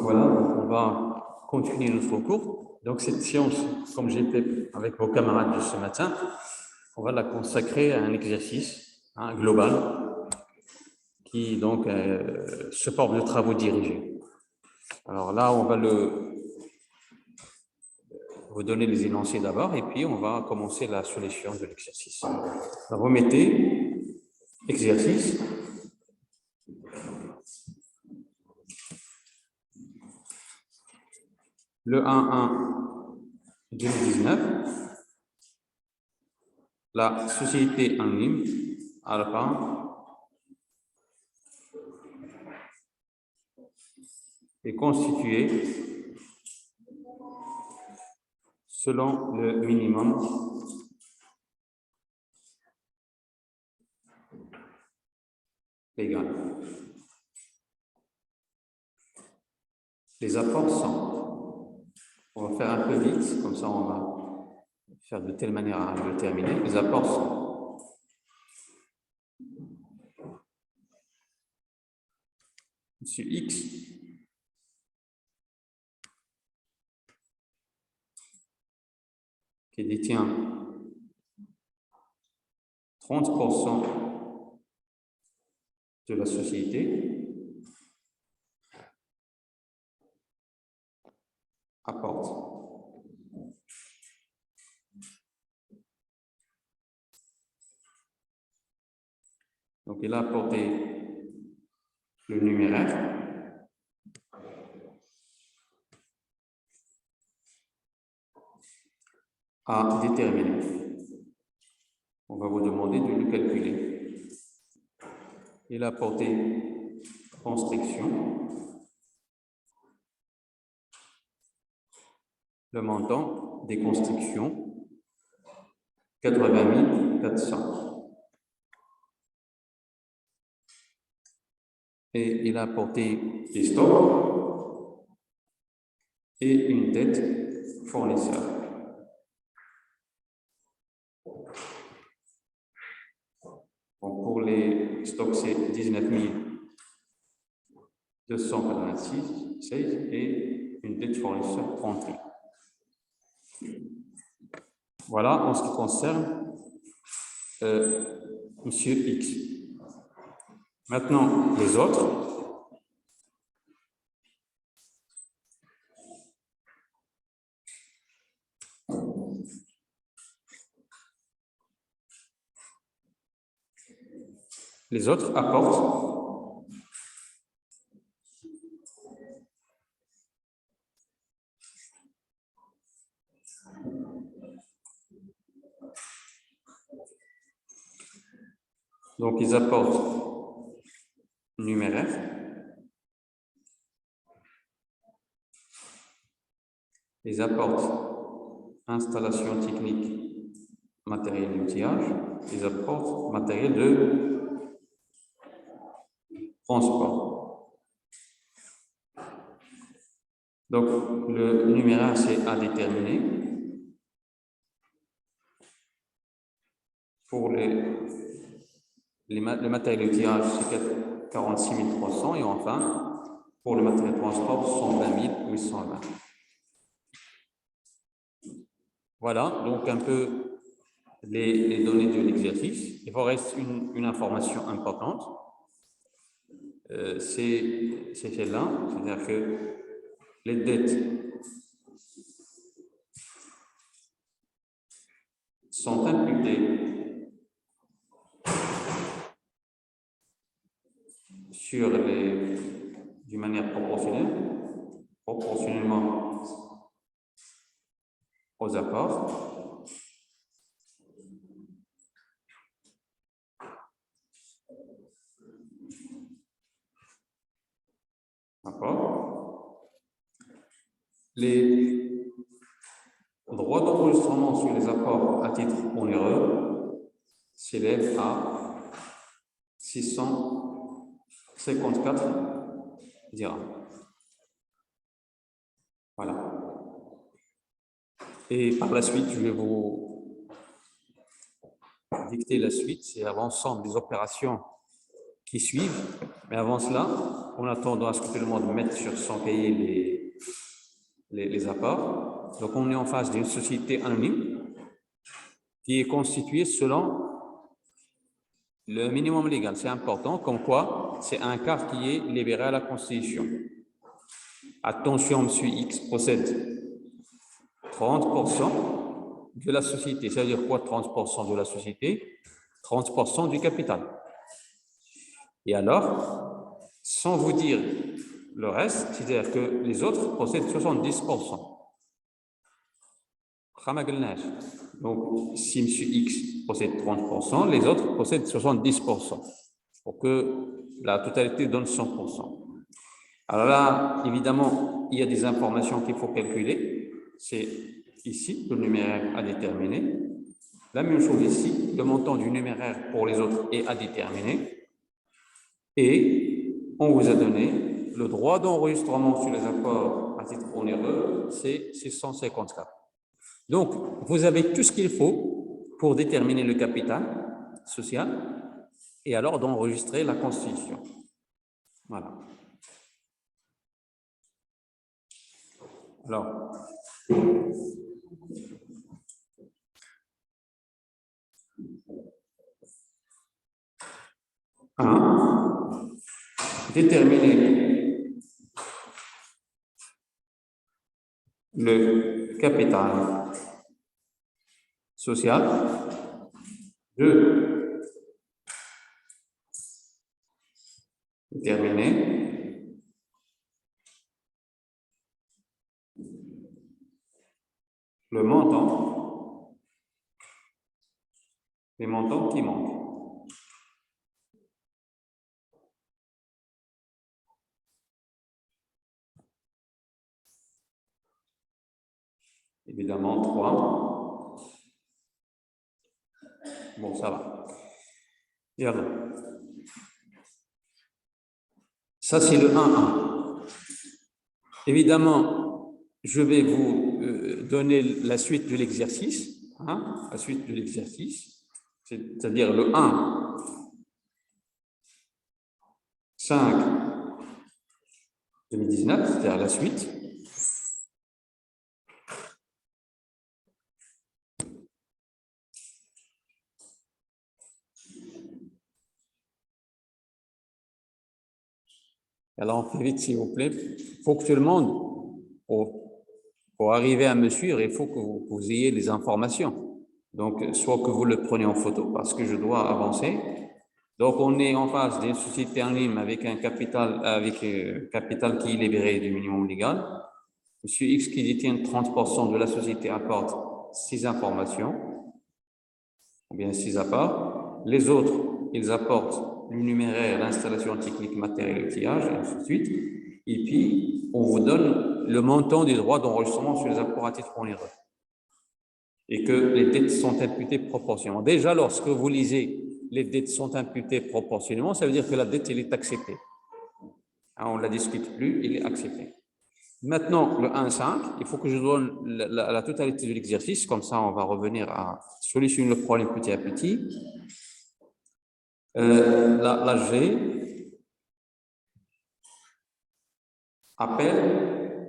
voilà, on va continuer notre cours. Donc, cette séance, comme j'ai fait avec vos camarades de ce matin, on va la consacrer à un exercice global qui donc se forme de travaux dirigés. Alors là, on va vous donner les énoncés d'abord et puis on va commencer la solution de l'exercice. Vous mettez exercice. Le 1-1 2019, la société anonyme Alpha est constituée selon le minimum légal. Les apports sont, on va faire un peu vite, comme ça on va faire de telle manière à le terminer. Les apports sont sur X qui détient 30% de la société apporte. Donc, il a apporté le numéraire à déterminer. On va vous demander de le calculer. Il a apporté construction, le montant des constructions, 80 400. Et il a apporté des stocks et une dette fournisseur. Bon, pour les stocks, c'est 19 286 et une dette fournisseur 30 000. Voilà en ce qui concerne Monsieur X. Maintenant, les autres. Les autres apportent donc ils apportent numéraire, ils apportent installation technique, matériel d'outillage, ils apportent matériel de transport. Donc, le numéraire, c'est à déterminer. Pour le matériel d'outillage, c'est 46 300. Et enfin, pour le matériel de transport, 120 820. Voilà, donc un peu les données de l'exercice. Il vous reste une information importante. C'est celle-là, c'est-à-dire que les dettes sont imputées d'une manière proportionnellement aux apports. D'accord. Les droits d'enregistrement sur les apports à titre onéreux s'élèvent à 654 dirhams. Voilà. Et par la suite, je vais vous dicter la suite, c'est à l'ensemble des opérations qui suivent. Mais avant cela, on attend à ce que tout le monde mette sur son cahier les apports. Donc, on est en face d'une société anonyme qui est constituée selon le minimum légal. C'est important, comme quoi c'est un quart qui est libéré à la Constitution. Attention, M. X possède 30% de la société. Ça veut dire quoi, 30% de la société? 30% du capital. Et alors, sans vous dire le reste, c'est-à-dire que les autres possèdent 70%. Donc, si M. X possède 30%, les autres possèdent 70%, pour que la totalité donne 100%. Alors là, évidemment, il y a des informations qu'il faut calculer. C'est ici, le numéraire à déterminer. La même chose ici, le montant du numéraire pour les autres est à déterminer. Et on vous a donné le droit d'enregistrement sur les apports à titre onéreux, c'est 654. Donc, vous avez tout ce qu'il faut pour déterminer le capital social et alors d'enregistrer la Constitution. Voilà. Alors, déterminer le capital social. 2. Déterminer le montant, les montants qui manquent. Évidemment, 3. Bon, ça va. Et alors, ça, c'est le 1-1. Évidemment, je vais vous donner la suite de l'exercice, la suite de l'exercice, c'est-à-dire le 1, 5, 2019, c'est-à-dire la suite. Alors, on fait vite, s'il vous plaît. Il faut que tout le monde, pour arriver à me suivre, il faut que vous ayez les informations. Donc, soit que vous le preniez en photo, parce que je dois avancer. Donc, on est en face d'une société anonyme avec un capital, capital qui est libéré du minimum légal. Monsieur X qui détient 30% de la société apporte 6 informations, ou bien 6 apports. Les autres, ils apportent le numéraire, l'installation technique, matériel, outillage, et ainsi de suite. Et puis, on vous donne le montant des droits d'enregistrement sur les apports à titre onéreux. Et que les dettes sont imputées proportionnellement. Déjà, lorsque vous lisez les dettes sont imputées proportionnellement, ça veut dire que la dette, elle est acceptée. On ne la discute plus, elle est acceptée. Maintenant, le 1,5, il faut que je donne la totalité de l'exercice, comme ça on va revenir à solutionner le problème petit à petit. La G appelle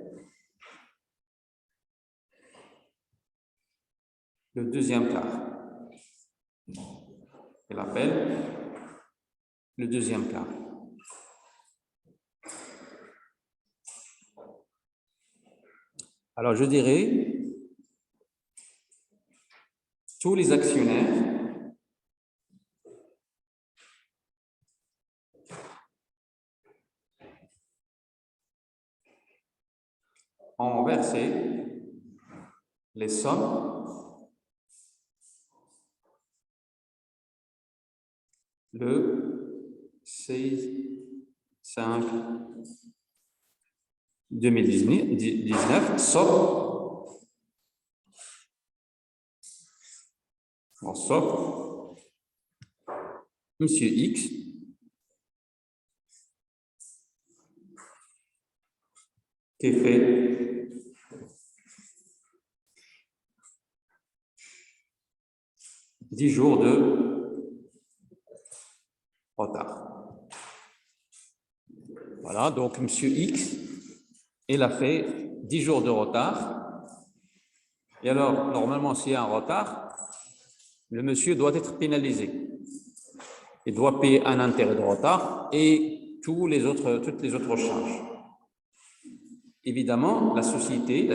le deuxième quart. Elle appelle le deuxième quart. Alors, je dirais, tous les actionnaires ont versé les sommes le 6/5/2019, sauf Monsieur X qui fait 10 jours de retard. Voilà, donc M. X, il a fait 10 jours de retard. Et alors, normalement, s'il y a un retard, le monsieur doit être pénalisé. Il doit payer un intérêt de retard et toutes les autres charges. Évidemment, la société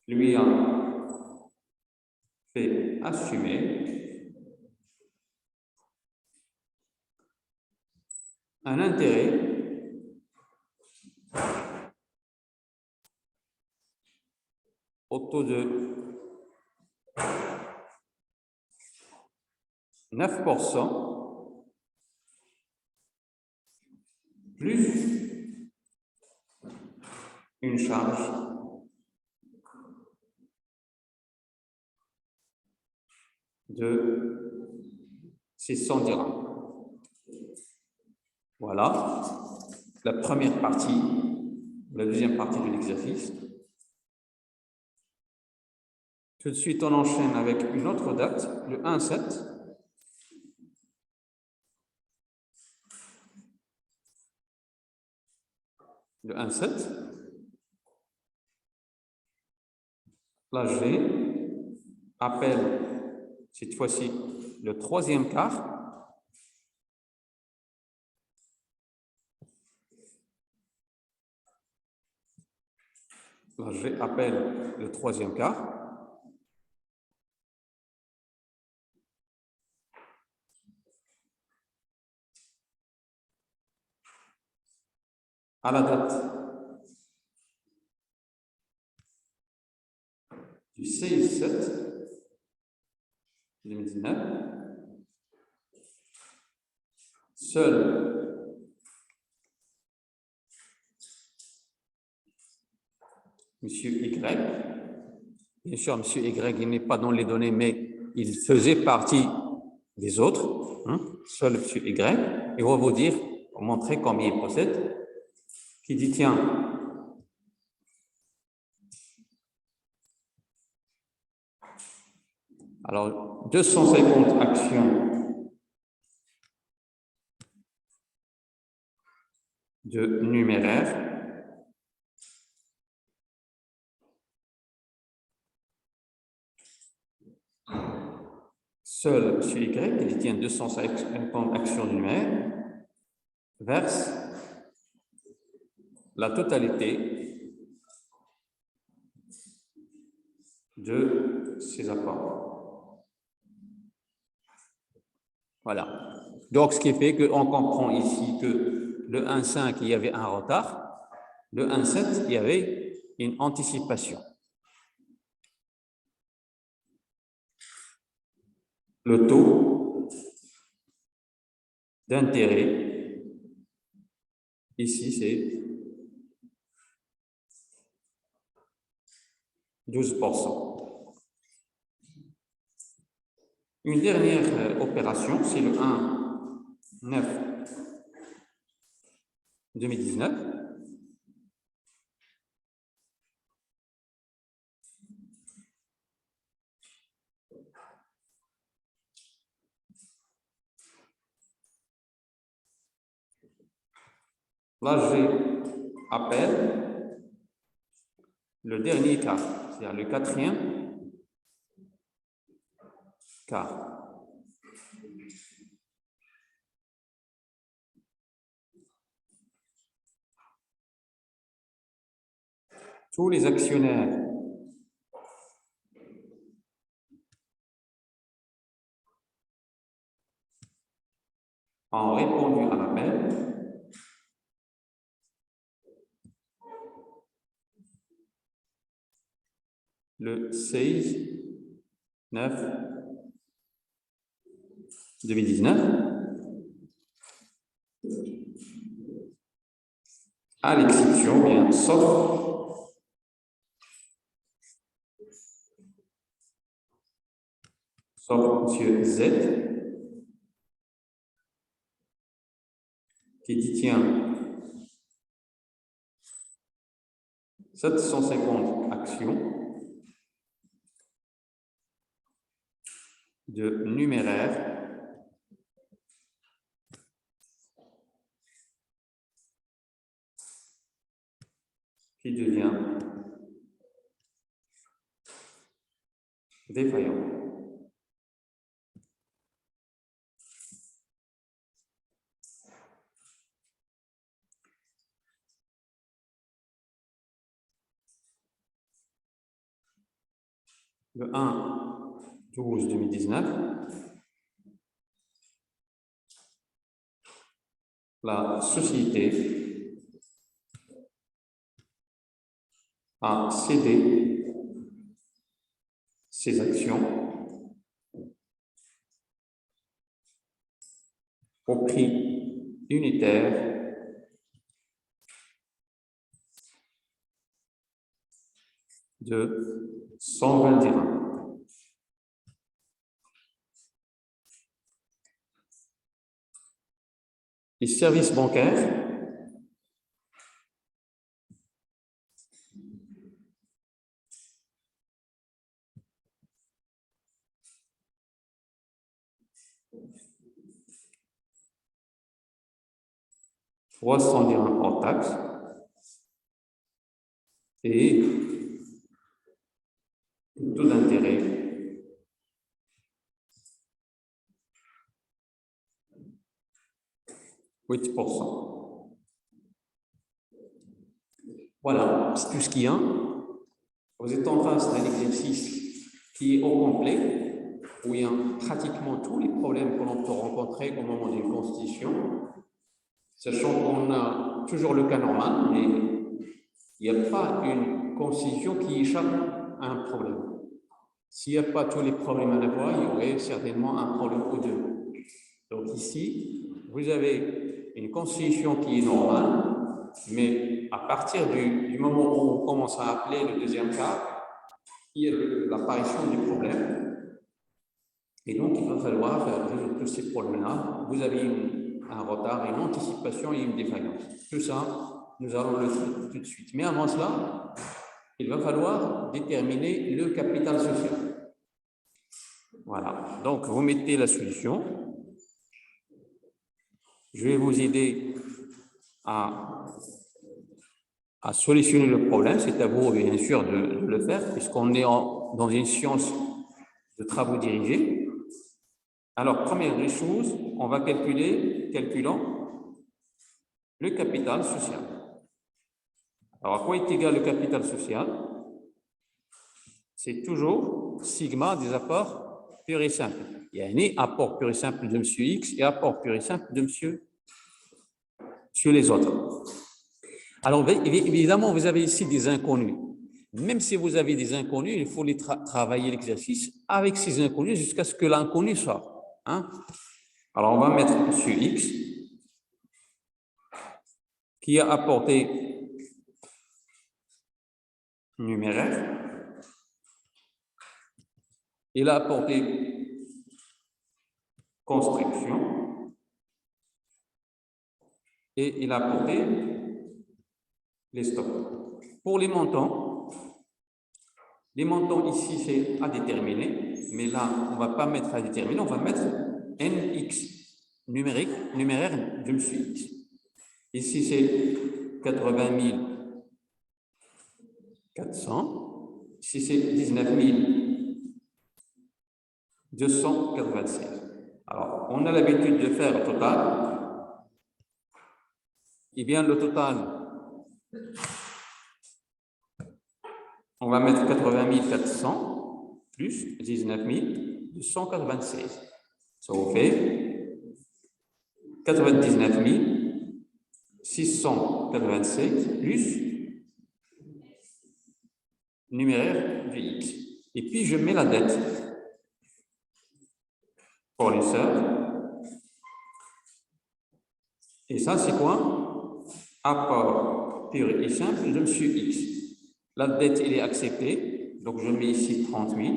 lui a fait assumer un intérêt au taux de 9% plus une charge de 600 dirhams. Voilà la première partie, la deuxième partie de l'exercice. Tout de suite, on enchaîne avec une autre date, le 1-7. Le 1-7. Là, G appelle cette fois-ci le troisième quart. Là, G appelle le troisième quart. À la date du 16/7/2019, seul Monsieur Y, bien sûr, Monsieur Y, il n'est pas dans les données, mais il faisait partie des autres, seul Monsieur Y, il va vous dire, pour montrer combien il possède, qui dit, tiens, alors 250 actions de numéraire, seul monsieur Y, qui détient 250 actions de numéraire, verse la totalité de ses apports. Voilà. Donc, ce qui fait qu'on comprend ici que le 1,5, il y avait un retard. Le 1,7, il y avait une anticipation. Le taux d'intérêt, ici, c'est 12%. Une dernière opération, c'est le 1/9/2019. Là, j'appelle le dernier quart, c'est-à-dire le quatrième quart. Tous les actionnaires ont répondu à l'appel. Le 16/9/2019, à l'exception, bien, sauf M. Z, qui détient 750 actions de numéraire qui devient défaillant. Le 1/12/2019, la société a cédé ses actions au prix unitaire de 120 dirhams. Les services bancaires $300 hors taxe et le taux d'intérêt « 8%. Voilà, c'est tout ce qu'il y a. Vous êtes en face d'un exercice qui est au complet, où il y a pratiquement tous les problèmes que l'on peut rencontrer au moment d'une constitution, sachant qu'on a toujours le cas normal, mais il n'y a pas une constitution qui échappe à un problème. S'il n'y a pas tous les problèmes à la fois, il y aurait certainement un problème ou deux. Donc ici, vous avez une constitution qui est normale, mais à partir du moment où on commence à appeler le deuxième cas, il y a l'apparition du problème. Et donc, il va falloir résoudre tous ces problèmes-là. Vous avez un retard, une anticipation et une défaillance. Tout ça, nous allons le faire tout de suite. Mais avant cela, il va falloir déterminer le capital social. Voilà. Donc, vous mettez la solution. Je vais vous aider à solutionner le problème. C'est à vous, bien sûr, de le faire, puisqu'on est dans une science de travaux dirigés. Alors, première des choses, on va calculant le capital social. Alors, à quoi est égal le capital social? C'est toujours sigma des apports purs et simples. Il y a un apport pur et simple de M. X et apport pur et simple de M. sur les autres. Alors, évidemment, vous avez ici des inconnus. Même si vous avez des inconnus, il faut les travailler l'exercice avec ces inconnus jusqu'à ce que l'inconnu sorte. Hein? Alors, on va mettre M. X qui a apporté numéraire. Il a apporté construction et il a apporté les stocks. Pour les montants ici, c'est à déterminer, mais là, on ne va pas mettre à déterminer, on va mettre NX, numéraire de M. X. Ici, c'est 80 400. Ici, c'est 19 296. Alors, on a l'habitude de faire le total. Eh bien, le total, on va mettre 80 400 plus 19 296. Ça vous fait 99 696 plus numéraire de X. Et puis, je mets la dette. Fournisseur. Et ça, c'est quoi? Apport pur et simple de M. X. La dette, elle est acceptée. Donc, je mets ici 30 000.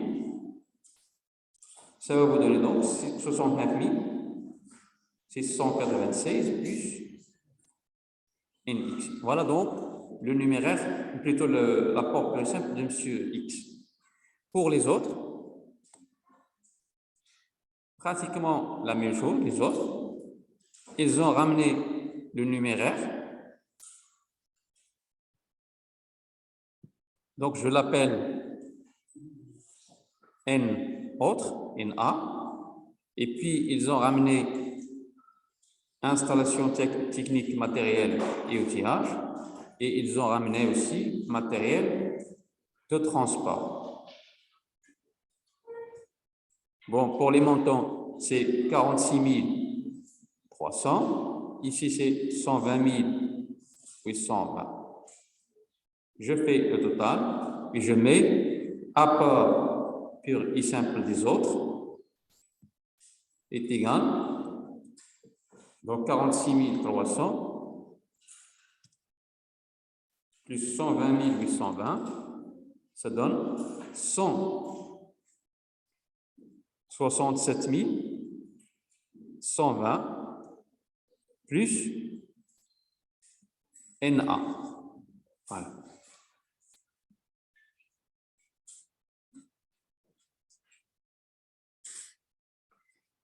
Ça va vous donner donc 69 696 plus NX. Voilà donc le numéraire, plutôt l'apport pur et simple de M. X. Pour les autres, pratiquement la même chose, les autres. Ils ont ramené le numéraire. Donc, je l'appelle N autre, NA. Et puis, ils ont ramené installation technique, matériel et outillage. Et ils ont ramené aussi matériel de transport. Bon, pour les montants, c'est 46 300. Ici, c'est 120 820. Je fais le total et je mets apport pur et simple des autres est égal. Donc, 46 300 plus 120 820, ça donne 167 120 plus NA. Voilà.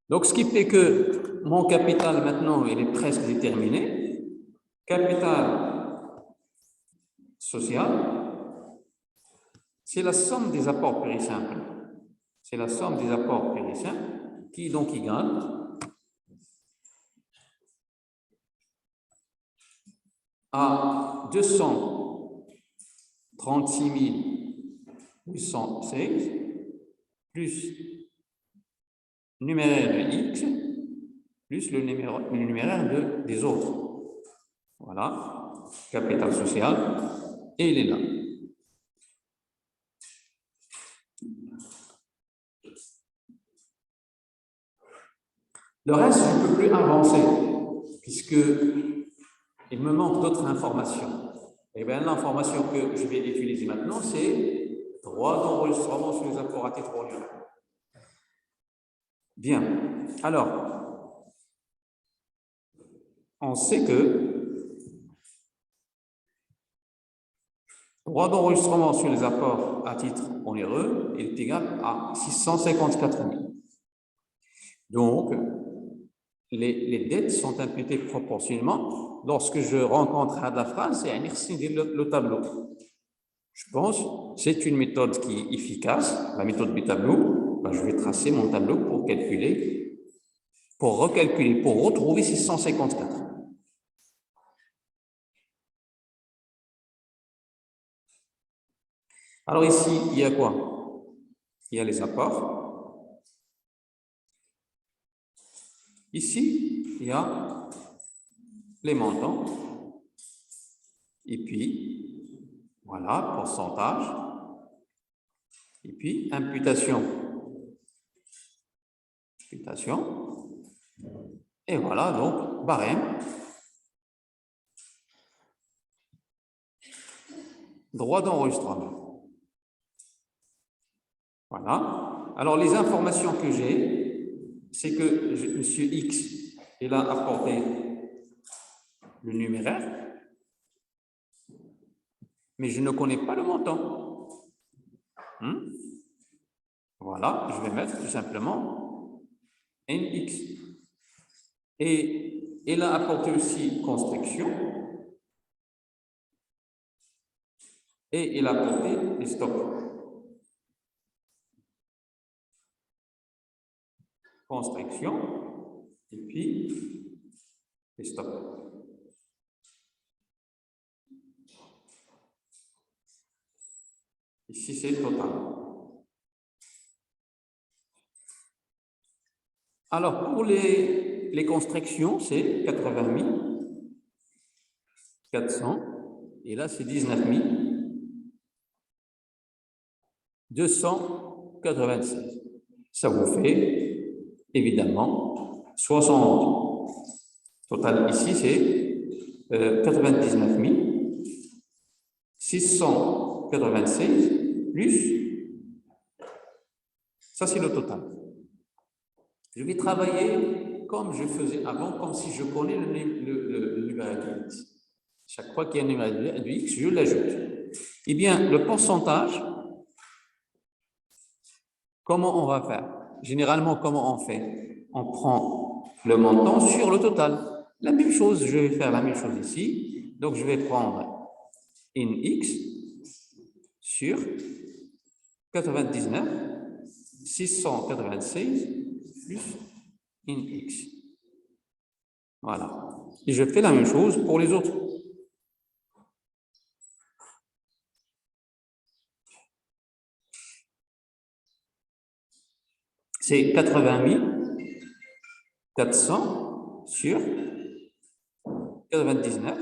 Donc, ce qui fait que mon capital, maintenant, il est presque déterminé. Capital social, c'est la somme des apports purs et simples. C'est la somme des apports purs et simples qui, donc, égale à 236 816 plus numéraire de x plus le numéraire des autres. Voilà, capital social, et il est là. Le reste, je ne peux plus avancer, puisque il me manque d'autres informations. Et bien, l'information que je vais utiliser maintenant, c'est droit d'enregistrement sur les apports à titre ordinaire. Bien. Alors, on sait que droit d'enregistrement sur les apports à titre onéreux est égal à 654 000. Donc, les dettes sont imputées proportionnellement. Lorsque je rencontre à la phrase, c'est le tableau. Je pense que c'est une méthode qui est efficace, la méthode du tableau. Ben, je vais tracer mon tableau pour calculer, pour recalculer, pour retrouver 654. Alors ici, il y a quoi? Il y a les apports. Ici, il y a les montants. Et puis, voilà, pourcentage. Et puis, imputation. Imputation. Et voilà, donc, barème. Droit d'enregistrement. Voilà. Alors, les informations que j'ai, c'est que M. X, il a apporté le numéraire, mais je ne connais pas le montant. Voilà, je vais mettre tout simplement NX. Et il a apporté aussi construction. Et il a apporté les stocks. Construction. Et puis les stocks. Ici, c'est le total. Alors, pour les constructions, c'est 80 400. Et là, c'est 19 296. Ça vous fait, évidemment, 60. Total ici, c'est 99 696 plus. Ça, c'est le total. Je vais travailler comme je faisais avant, comme si je connais le numéro de x. Chaque fois qu'il y a un numéro de x, je l'ajoute. Eh bien, le pourcentage, comment on va faire? généralement, comment on fait? On prend le montant sur le total. La même chose, je vais faire la même chose ici. Donc, je vais prendre Nx sur 99, 696 plus Nx. Voilà. Et je fais la même chose pour les autres. C'est 80 400 sur 99,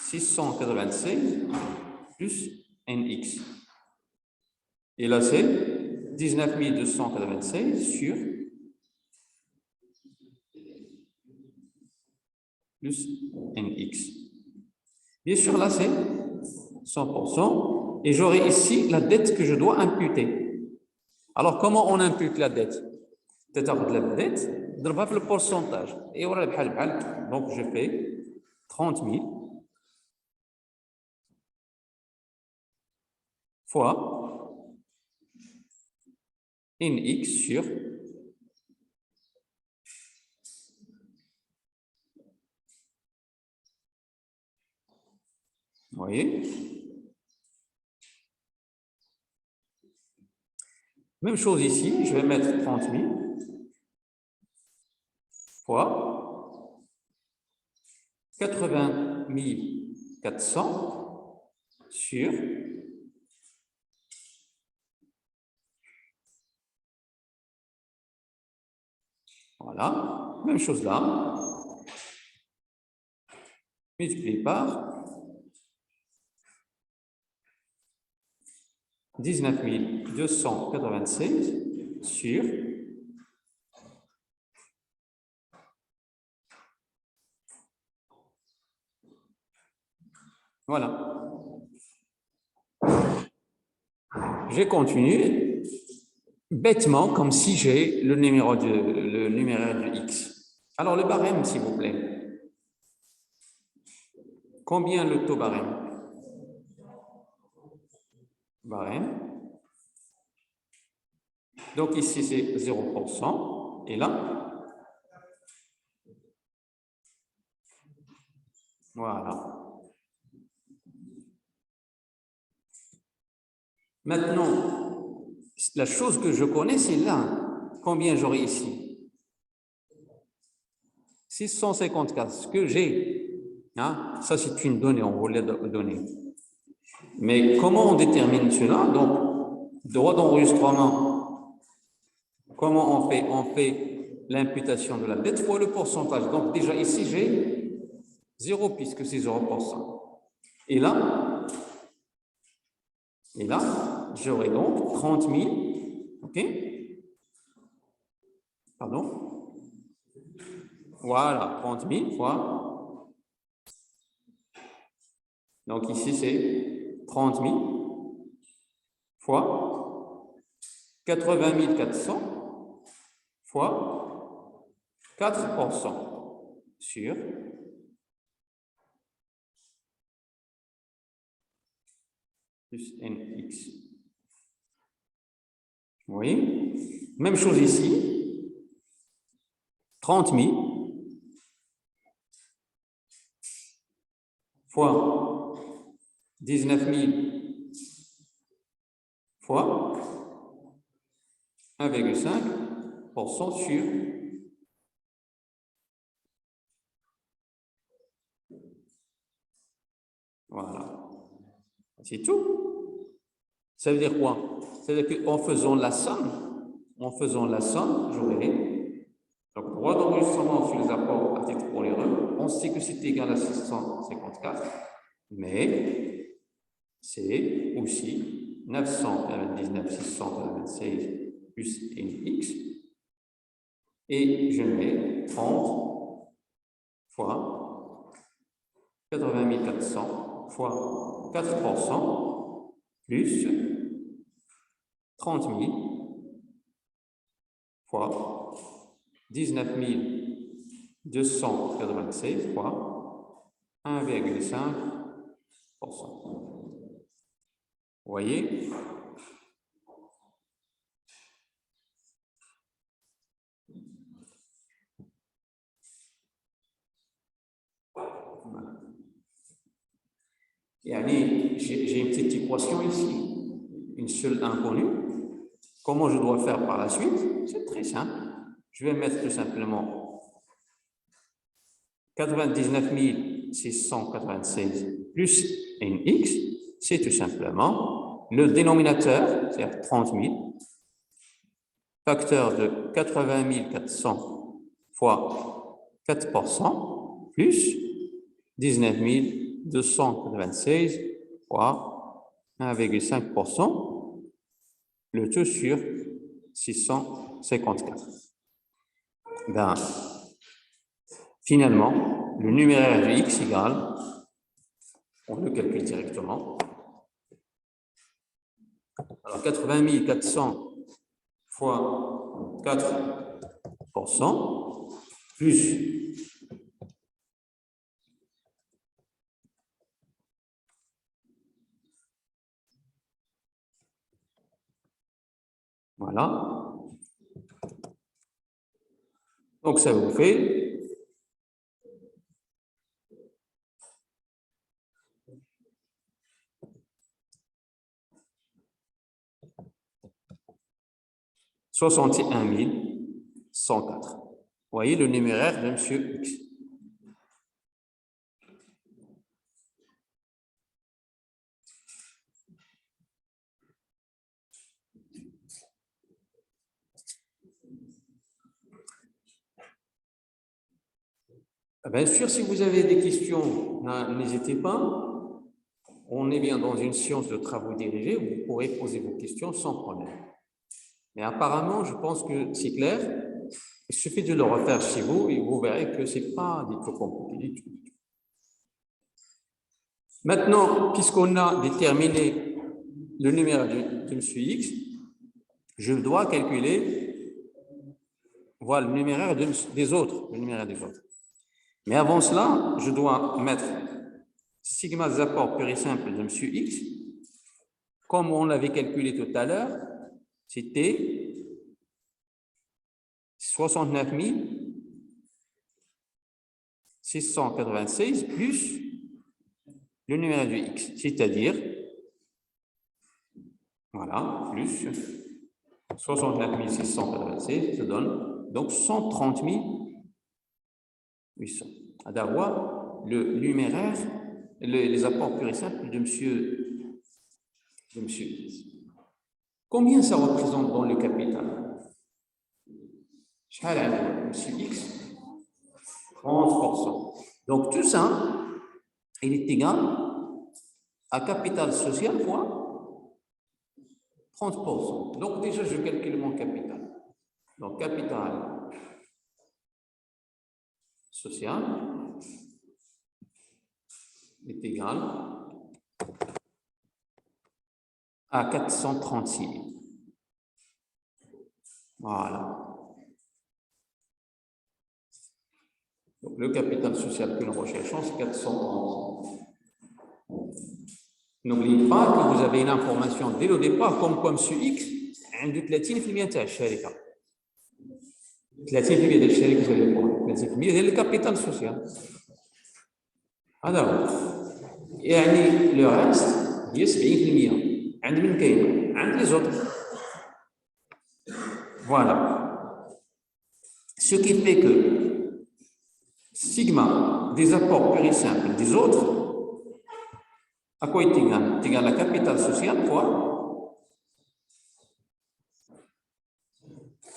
696 plus Nx. Et là, c'est 19 296 sur plus Nx. Bien sûr, là, c'est 100%. Et j'aurai ici la dette que je dois imputer. Alors, comment on impute la dette? تتاخذ la dette, ضربها في le pourcentage. Et voilà, donc je fais 30 000 fois Nx sur vous voyez? Même chose ici, je vais mettre 30 000 fois 80 400 sur voilà, même chose là, multiplié par 19 296 sur voilà. J'ai continué bêtement comme si j'ai le numéraire de x. Alors le barème, s'il vous plaît. Combien le taux barème? Barème. Donc ici c'est 0%. Et là, voilà. Maintenant, la chose que je connais, c'est là. Combien j'aurai ici? 654. Ce que j'ai, hein, ça c'est une donnée, on voulait donner. Mais comment on détermine cela? Donc, droit d'enregistrement, comment on fait? On fait l'imputation de la dette fois le pourcentage. Donc, déjà ici, j'ai 0 puisque c'est 0%. Et là, j'aurai donc 30 000, ok? Pardon? Voilà, 30 000 fois. Donc ici, c'est 30 000 fois 80 400 fois 4% sur plus Nx. Vous voyez? Même chose ici. 30 000 fois 19 000 fois 1,5% sur voilà. C'est tout. Ça veut dire quoi? Ça veut dire qu'en faisant la somme, j'aurai donc droit d'enregistrement sur les apports à titre pour l'erreur. On sait que c'est égal à 654, mais c'est aussi 999 696 plus Nx. Et je mets 30 fois 80 400 fois 4% plus 30 000 fois 19 296 fois 1,5%. Vous voyez? équation ici. Une seule inconnue. Comment je dois faire par la suite? C'est très simple. Je vais mettre tout simplement 99 696 plus nx, c'est tout simplement le dénominateur, c'est-à-dire 30 000, facteur de 80 400 fois 4%, plus 19 296 fois 1,5%, le tout sur 654. Ben, finalement, le numéraire de x égale, on le calcule directement. Alors, 80 400 fois 4%, plus voilà. Donc, ça vous fait 61 104. Vous voyez le numéraire de M. X. Bien sûr, si vous avez des questions, n'hésitez pas. On est bien dans une science de travaux dirigés, vous pourrez poser vos questions sans problème. Mais apparemment, je pense que c'est clair. Il suffit de le refaire chez vous et vous verrez que ce n'est pas du tout compliqué du tout. Maintenant, puisqu'on a déterminé le numéraire de M. X, je dois calculer voilà, le numéraire des autres. Mais avant cela, je dois mettre sigma des apports purs et simples de M. X. Comme on l'avait calculé tout à l'heure, c'était 69 696 plus le numéraire du X, c'est-à-dire, voilà, plus 69 696, ça donne donc 130 800. À d'avoir le numéraire, les apports purs et simples de monsieur X. Combien ça représente dans le capital? Monsieur X, 30%. Donc tout ça, il est égal à capital social fois 30%. Donc déjà, je calcule mon capital. Donc capital social est égal à 436 000. Voilà. Donc, le capital social que nous recherchons, c'est 430 000. N'oubliez pas que vous avez une information dès le départ, comme M. X, عنده 30% تاع الشركة. 30% ديال الشركة ديال البنك، 30% ديال الكابيتال سوسيال. هذا هو. يعني لو ريست هي 70%. عند من كاينه؟ عند لي زوطر. Voilà. Ce qui fait que sigma des apports purs et simples des autres, à quoi est égal? C'est égal à capital social fois.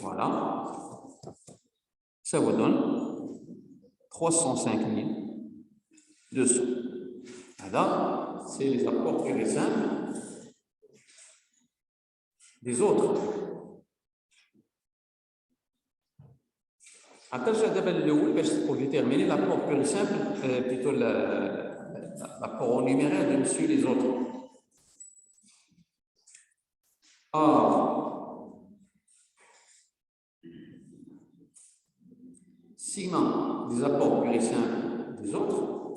Voilà. Ça vous donne 305 200. Là, c'est les apports purs et simples des autres. Pour déterminer l'apport pur et simple, plutôt l'apport en numéraire de monsieur les autres. Or, sigma des apports purs et simples des autres,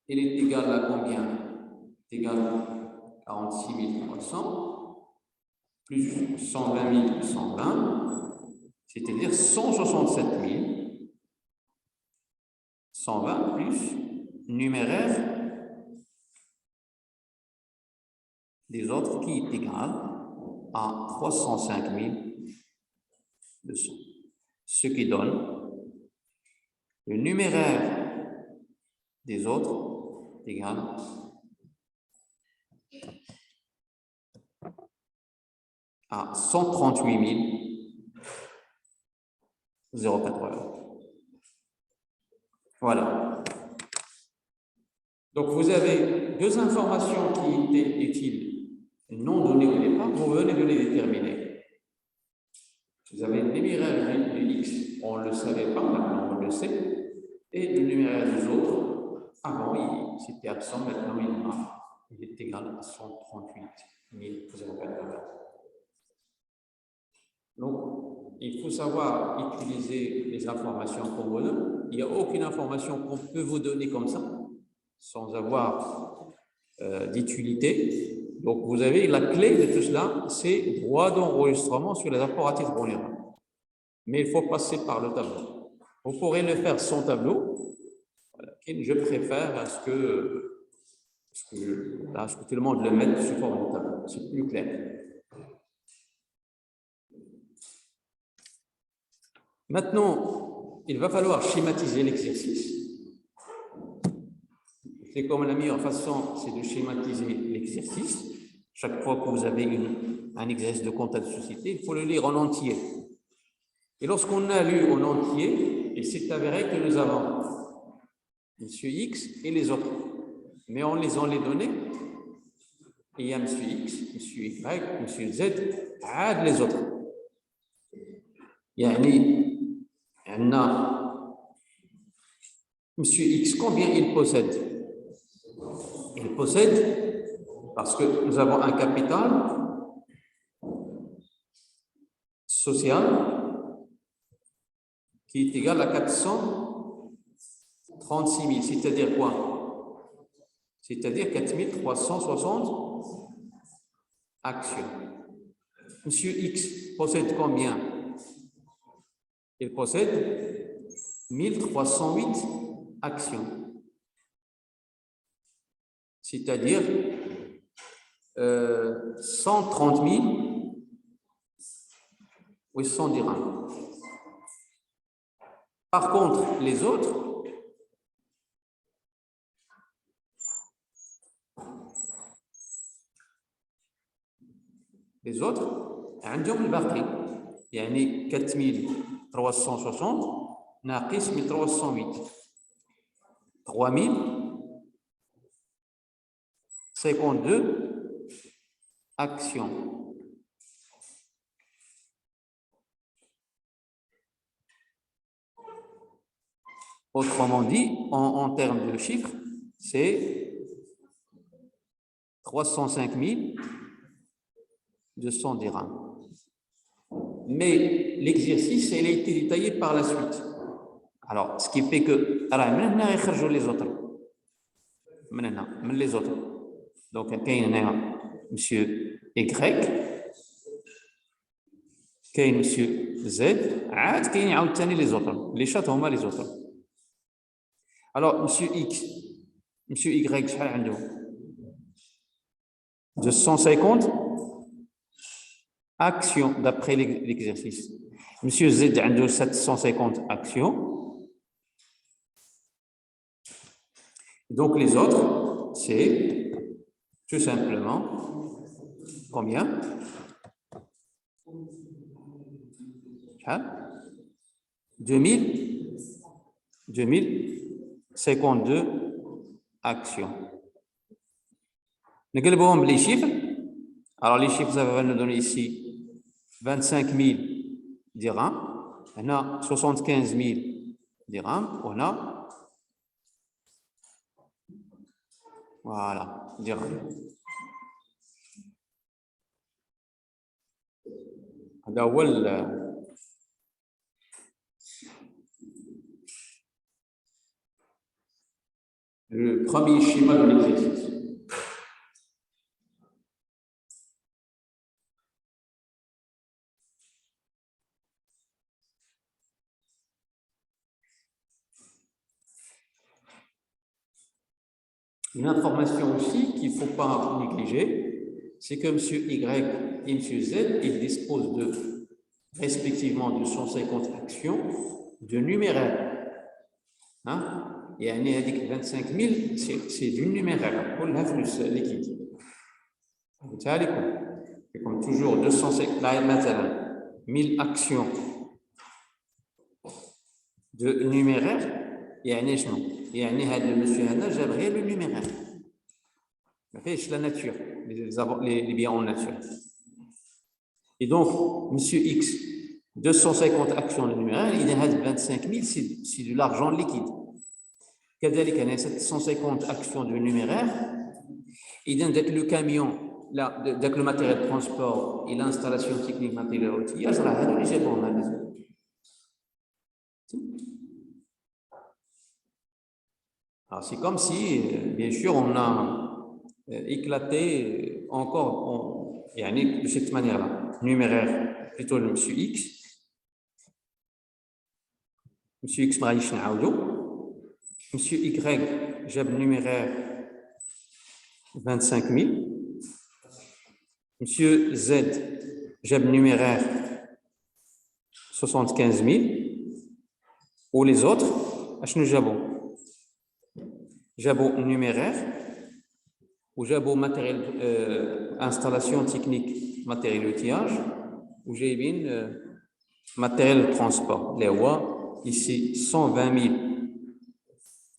il est égal à combien? Il est égal à 46 300 plus 120 120, c'est-à-dire 167 120 plus numéraire des autres qui est égal à 305 200. Ce qui donne le numéraire des autres égal à 138 080. Voilà. Donc, vous avez deux informations qui étaient utiles, non données au départ, vous venez de les déterminer. Vous avez le numéraire du x, on ne le savait pas, maintenant on le sait, et le numéraire des autres, avant, c'était absent, maintenant il est égal à 138 080. Donc, il faut savoir utiliser les informations qu'on vous donne. Il n'y a aucune information qu'on peut vous donner comme ça, sans avoir d'utilité. Donc, vous avez la clé de tout cela, c'est droit d'enregistrement sur les apports à titre vulnérable. Mais il faut passer par le tableau. Vous pourrez le faire sans tableau. Voilà. Je préfère à ce que tout le monde le mette sous forme de tableau. C'est plus clair. Maintenant, il va falloir schématiser l'exercice. C'est comme la meilleure façon, c'est de schématiser l'exercice. Chaque fois que vous avez un exercice de compta de société, il faut le lire en entier. Et lorsqu'on a lu en entier, il s'est avéré que nous avons Monsieur X et les autres. Mais on les a donnés. Et il y a Monsieur X, Monsieur Y, Monsieur Z, aide les autres. Yani, on a Monsieur X, combien il possède? Il possède, parce que nous avons un capital social qui est égal à 436 000. C'est-à-dire quoi? C'est-à-dire 4360 actions. Monsieur X possède combien? Il possède 1308 actions. C'est-à-dire 130 800 dirhams. Par contre, les autres, عندهم الباقي يعني 4360 ناقص 1308 3052 actions. Autrement dit, en termes de chiffres, c'est 305 200 dirhams. Mais l'exercice, il a été détaillé par la suite. Alors, ce qui fait que maintenant, il y a les autres. Maintenant, les autres. Donc, il y a monsieur Y, il y a monsieur Z, il y a les autres. Les chats ont les autres. Alors, monsieur X, monsieur Y, شحال عنده 250 actions d'après l'exercice. Monsieur Z عنده 750 actions. Donc, les autres, c'est tout simplement combien? 2052 actions. Nous allons les chiffres. Alors, les chiffres, ça va nous donner ici 25 000 dirhams. On a 75 000 dirhams. On a, voilà, dirhams. Le premier schéma de l'exercice. Une information aussi qu'il ne faut pas négliger, c'est que M. Y et M. Z, ils disposent de, respectivement de 150 actions de numéraire. Hein? Et un 25 000, c'est du numéraire. Pour la flux liquide. Et comme toujours, 250 1000 actions de numéraire. يعني شنو؟ يعني هذا المسيو هذا جاب غير le numéraire. ما فيهش la nature, les biens en nature. Et donc, monsieur X, 250 actions de numéraire, il a 25 000, c'est de l'argent liquide. كذلك أنا 750 actions de numéraire, إذا ذاك le camion, là, ذاك le matériel de transport et l'installation technique matériel outillage, راه هادو اللي جابوهم هذا. Alors, c'est comme si, bien sûr, on a éclaté encore de cette manière-là. Numéraire, plutôt le monsieur X. Monsieur X, monsieur Y, j'ai le numéraire 25 000. Monsieur Z, j'ai le numéraire 75 000. Ou les autres, nous avons numéraire, ou j'ai matériel installation technique, matériel outillage, ou j'ai matériel de transport. Les rois, ici 120 000,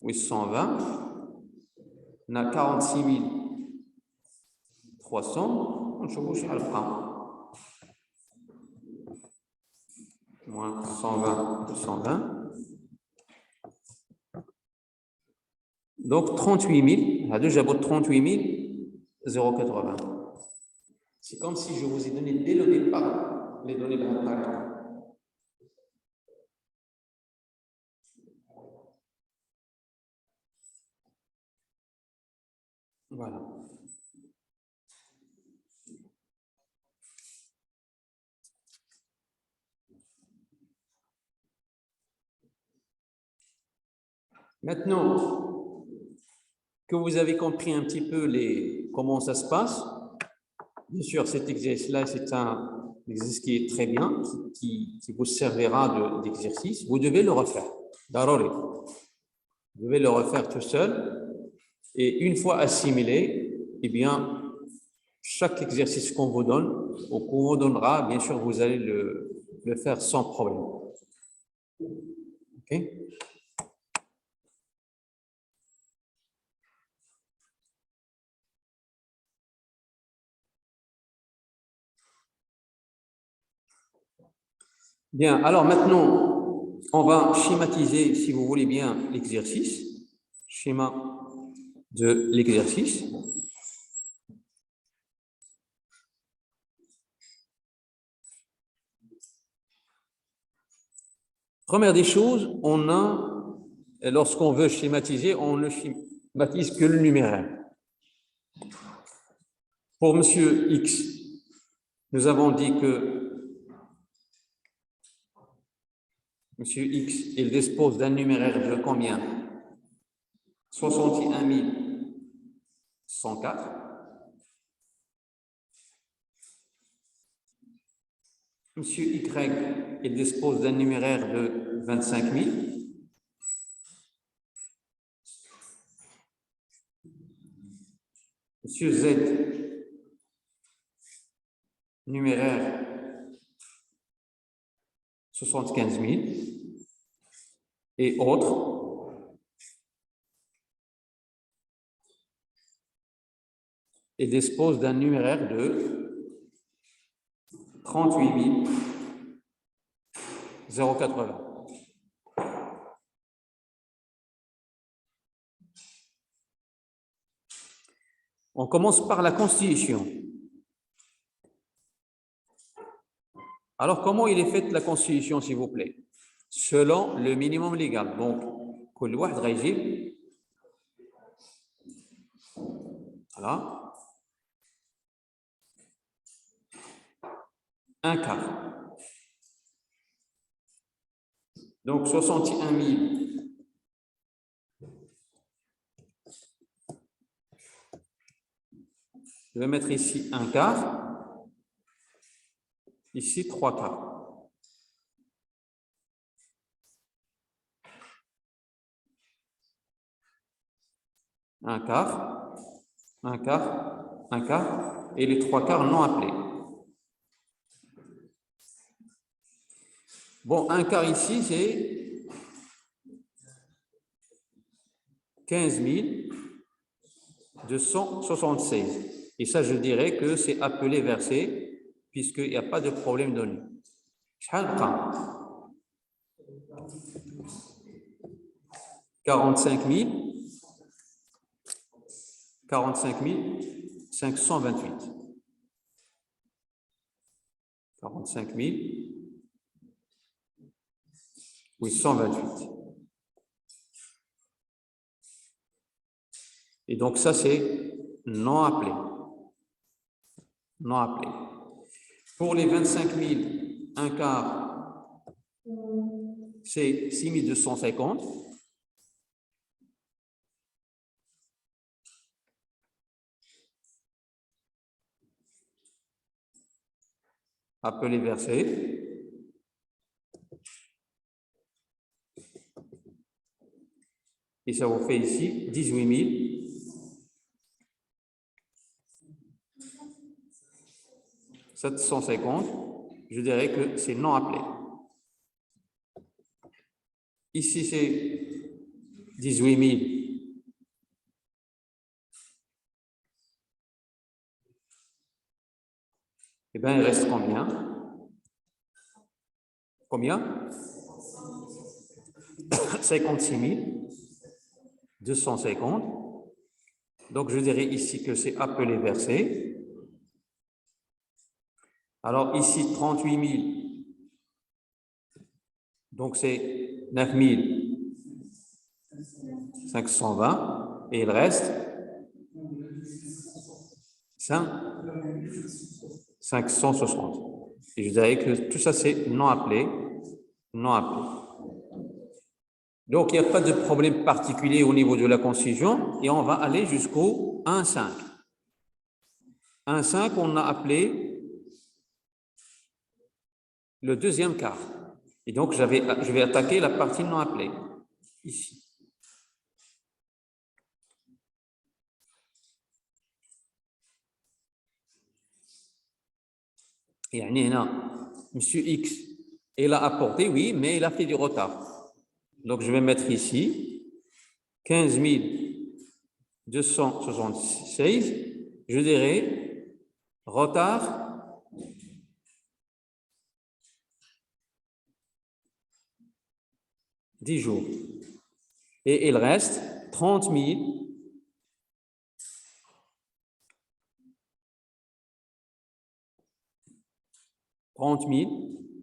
oui 120, on a 46 300, on change à l'emprunt. Moins 120, 220. Donc 38 000, j'ai 38 080. C'est comme si je vous ai donné dès le départ les données bancaires. Voilà. Maintenant que vous avez compris un petit peu comment ça se passe, bien sûr, cet exercice-là, c'est un exercice qui est très bien, qui vous servira d'exercice. Vous devez le refaire. Vous devez le refaire tout seul. Et une fois assimilé, eh bien, chaque exercice qu'on vous donne, ou qu'on vous donnera, bien sûr, vous allez le faire sans problème. OK? Bien, alors maintenant, on va schématiser, si vous voulez bien, l'exercice. Schéma de l'exercice. Première des choses, lorsqu'on veut schématiser, on ne schématise que le numéraire. Pour monsieur X, nous avons dit que monsieur X, il dispose d'un numéraire de combien? 61 104. Monsieur Y, il dispose d'un numéraire de 25 000. Monsieur Z, numéraire 75 000. Et autres. Il dispose d'un numéraire de 38 080. On commence par la constitution. Alors, comment il est faite la constitution, s'il vous plaît? Selon le minimum légal. Donc, كل واحد غيجيب voilà un quart. Donc 61 000 Je vais mettre ici un quart, ici 3 quarts. Un quart, un quart, un quart, et les 3 quarts non appelés. Bon, un quart ici, c'est 15 276. Et ça, je dirais que c'est appelé versé, puisqu'il n'y a pas de problème donné. 45 528. 45 828. Et donc, ça, c'est non appelé. Non appelé. Pour les 25 000, un quart, c'est 6 250. Appelé versé. Et ça vous fait ici 18 750. Je dirais que c'est non appelé. Ici, c'est 18 000. Eh bien, il reste combien? Combien? 56 250. Donc, je dirais ici que c'est appelé versé. Alors, ici, 38 000. Donc, c'est 9 520. Et il reste 560. Et je dirais que tout ça, c'est non appelé. Non appelé. Donc, il n'y a pas de problème particulier au niveau de la concision. Et on va aller jusqu'au 1,5. 1,5, on a appelé le deuxième quart. Et donc, je vais attaquer la partie non appelée, ici. Et là, M. X, il a apporté, oui, mais il a fait du retard. Donc, je vais mettre ici 15 276. Je dirais retard 10 jours. Et il reste 30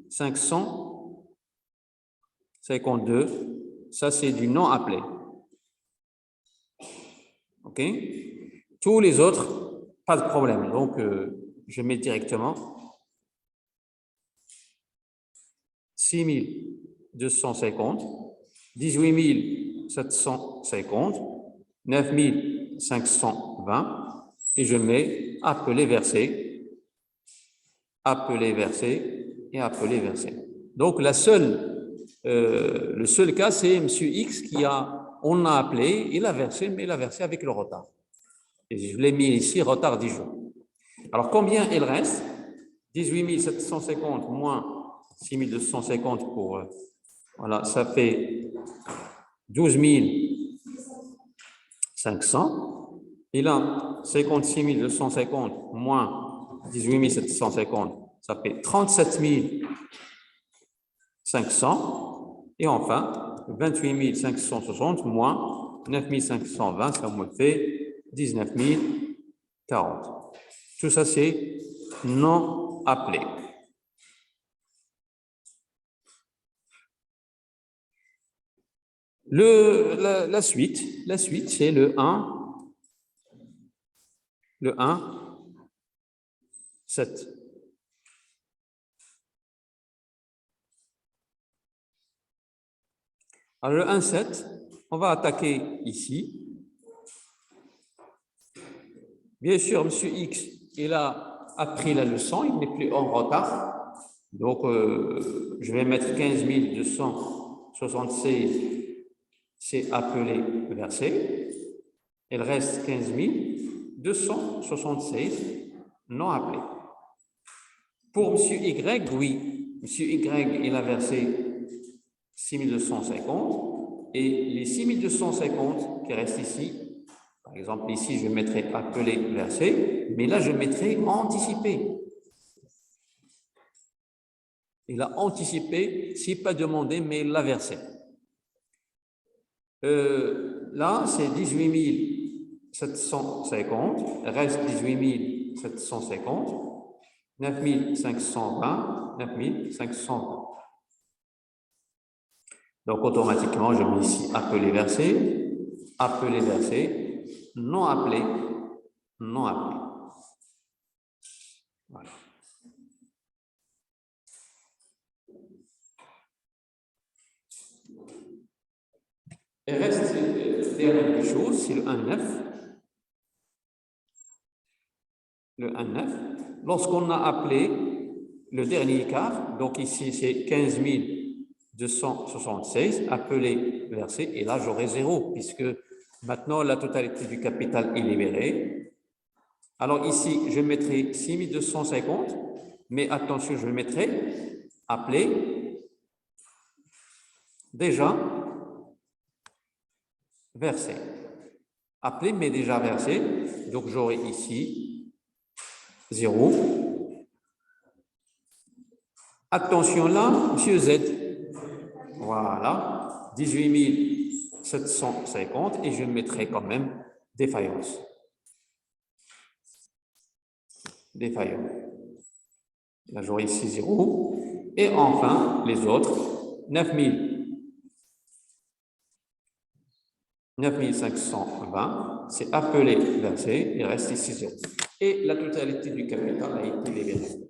552. Ça, c'est du non appelé. OK? Tous les autres, pas de problème. Donc, je mets directement 6 250, 18 750, 9 520, et je mets appelé versé, appelé versé et appelé versé. Donc, le seul cas, c'est M. X on a appelé, il a versé, mais il a versé avec le retard. Et je l'ai mis ici, retard 10 jours. Alors, combien il reste? 18 750 moins 6 250 pour... voilà, ça fait 12 500. Et là, 56 250 moins 18 750, ça fait 37 500. Et enfin, 28 560 moins 9 520, ça me fait 19 040. Tout ça, c'est non appelé. La suite, c'est le 1, 7. Alors, le 1, 7, on va attaquer ici. Bien sûr, M. X, il a appris la leçon, il n'est plus en retard. Donc, je vais mettre 15 276, c'est appelé verset. Il reste 15 276 non appelés. Pour M. Y, oui, M. Y, il a versé 6250 et les 6250 qui restent ici, par exemple ici je mettrai appelé versé, mais là je mettrai anticipé. Il a anticipé, c'est pas demandé, mais il l'a versé. Là c'est 18 750, reste 18 750. 9520, 9520. Donc, automatiquement, je mets ici appelé versé, non appelé, non appelé. Voilà. Il reste dernière chose, c'est le 1,9. Le 1,9. Lorsqu'on a appelé le dernier quart, donc ici c'est 15 276, appelé versé, et là j'aurai 0, puisque maintenant la totalité du capital est libérée. Alors ici, je mettrai 6250, mais attention, je mettrai appelé déjà versé. Appelé, mais déjà versé, donc j'aurai ici 0. Attention là, monsieur Z. Voilà, 18 750 et je mettrai quand même défaillance. Défaillant. Là, j'aurai ici 0. Et enfin, les autres, 9520, c'est appelé versé, il reste ici 0. Et la totalité du capital a été libérée.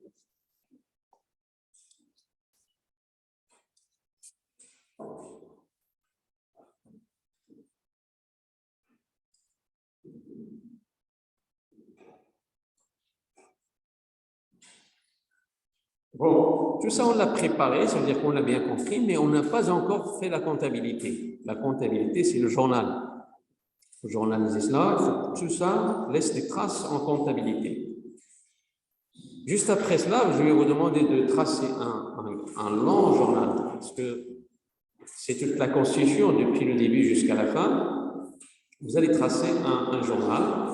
Bon, tout ça, on l'a préparé, ça veut dire qu'on l'a bien compris, mais on n'a pas encore fait la comptabilité. La comptabilité, c'est le journal. Pour journaliser cela, tout ça laisse des traces en comptabilité. Juste après cela, je vais vous demander de tracer un long journal, parce que c'est toute la Constitution, depuis le début jusqu'à la fin. Vous allez tracer un journal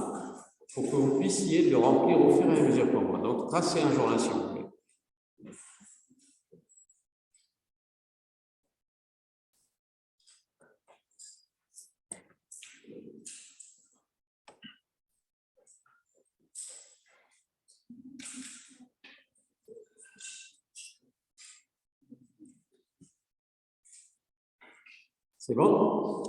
pour que vous puissiez le remplir au fur et à mesure pour moi. Donc, tracez un journal, s'il vous plaît. C'est bon?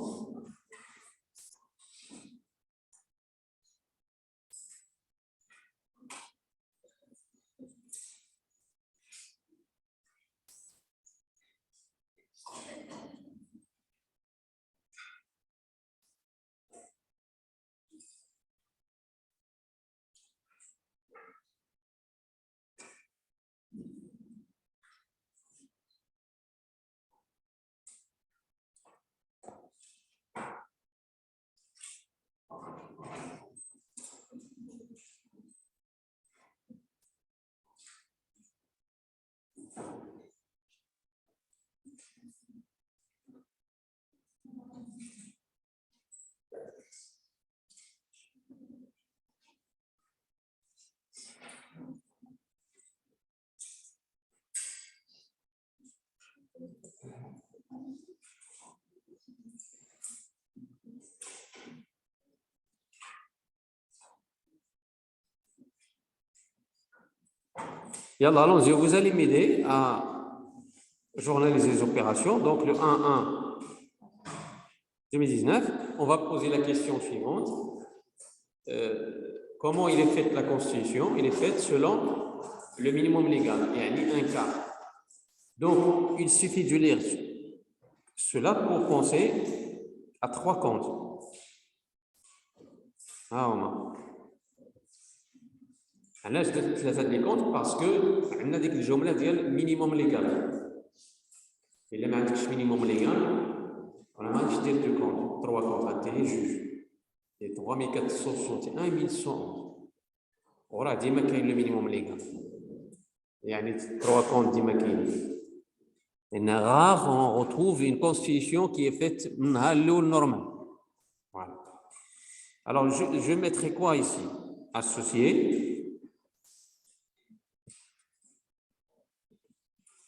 Et alors, allons-y, vous allez m'aider à journaliser les opérations. Donc, le 1-1 2019, on va poser la question suivante. Comment il est fait la Constitution? Il est fait selon le minimum légal, il y a un quart. Donc, il suffit de lire cela pour penser à 3 comptes. Ah, علاش درت 3 لي كونت باسكو عندنا ديك الجمله ديال مينيموم ليغال. الا ما عندكش مينيموم ليغال راه ما غاديش دير دو كونت 3 كونت غديري جوج et 3461 et 1111 وراه ديما كاين لو مينيموم ليغال يعني 3 كونت ديما كاين لان rare on retrouve une constitution qui est faite من نهار الاول normal. Voilà. Alors je mettrai quoi ici? Associé,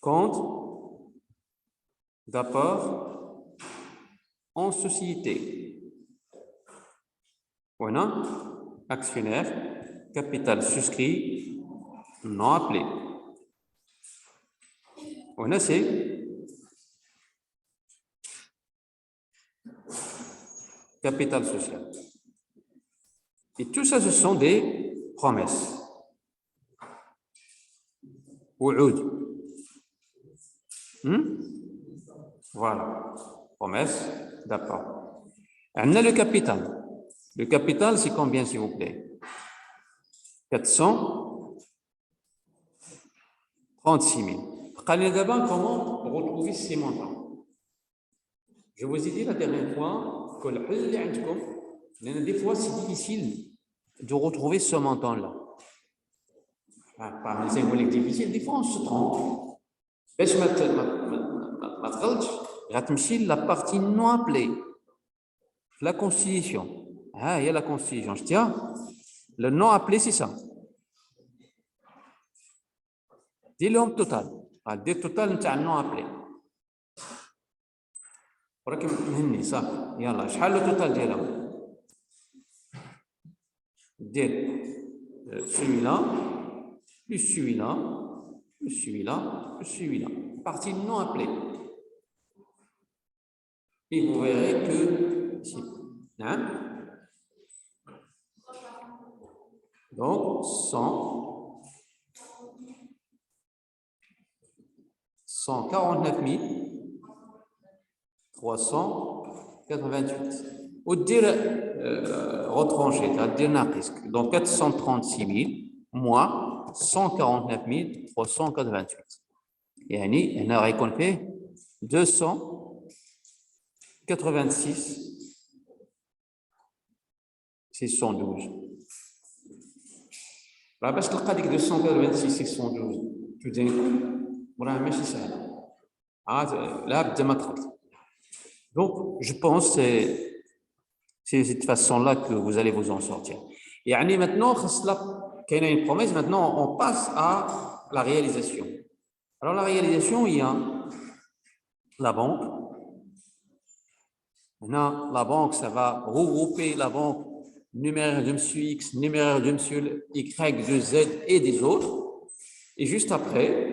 compte d'apport en société. Voilà, actionnaire, capital souscrit, non appelé. Voilà, c'est capital social. Et tout ça, ce sont des promesses. Ououd. Voilà, promesse d'apport. On a le capital. Le capital, c'est combien, s'il vous plaît? 436 000. D'abord, comment retrouver ces montants? Je vous ai dit la dernière fois que des fois, c'est difficile de retrouver ce montant-là. Pas c'est difficile, des fois, on se trompe. La partie non appelée, la constitution. Ah, il y a la constitution. Je tiens, le non appelé, c'est ça. Dis le total. Le total, c'est un non appelé. ولكن مهمني صح يلا شحال لو توتال ديالهم دير celui-là plus celui-là plus celui-là plus celui-là partie non appelée et vous verrez que ici hein? Donc 149 388. Ou dire retranché, c'est-à-dire napisque. Donc 436 000 moins 149 388. Et on a récolté 286 612. Là, parce que le cas de 286 612, tout d'un coup, voilà, mais c'est ça. Là, de ma traite. Donc, je pense que c'est de cette façon-là que vous allez vous en sortir. Et maintenant, il y a une promesse, maintenant on passe à la réalisation. Alors, la réalisation, il y a la banque. Maintenant, la banque, ça va regrouper la banque numéraire de M. X, numéraire de M. Y, de Z et des autres. Et juste après,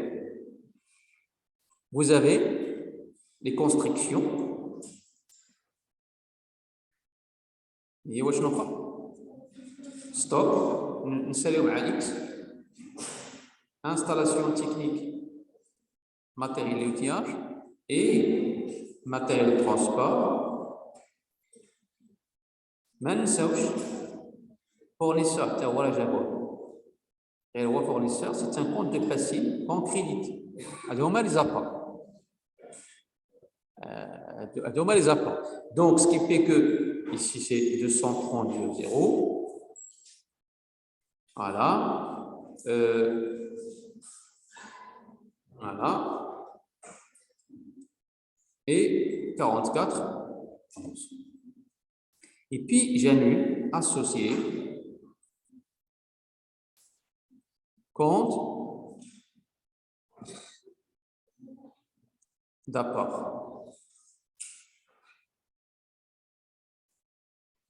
vous avez les constructions. Stop, X, installation technique, matériel et outillage et matériel de transport. Fournisseur, et le fournisseur, c'est un compte de facile en crédit. Les apports. Donc, ce qui fait que ici, c'est 232,0. Voilà. Voilà. Et 44. Et puis, j'annule associé compte d'apport.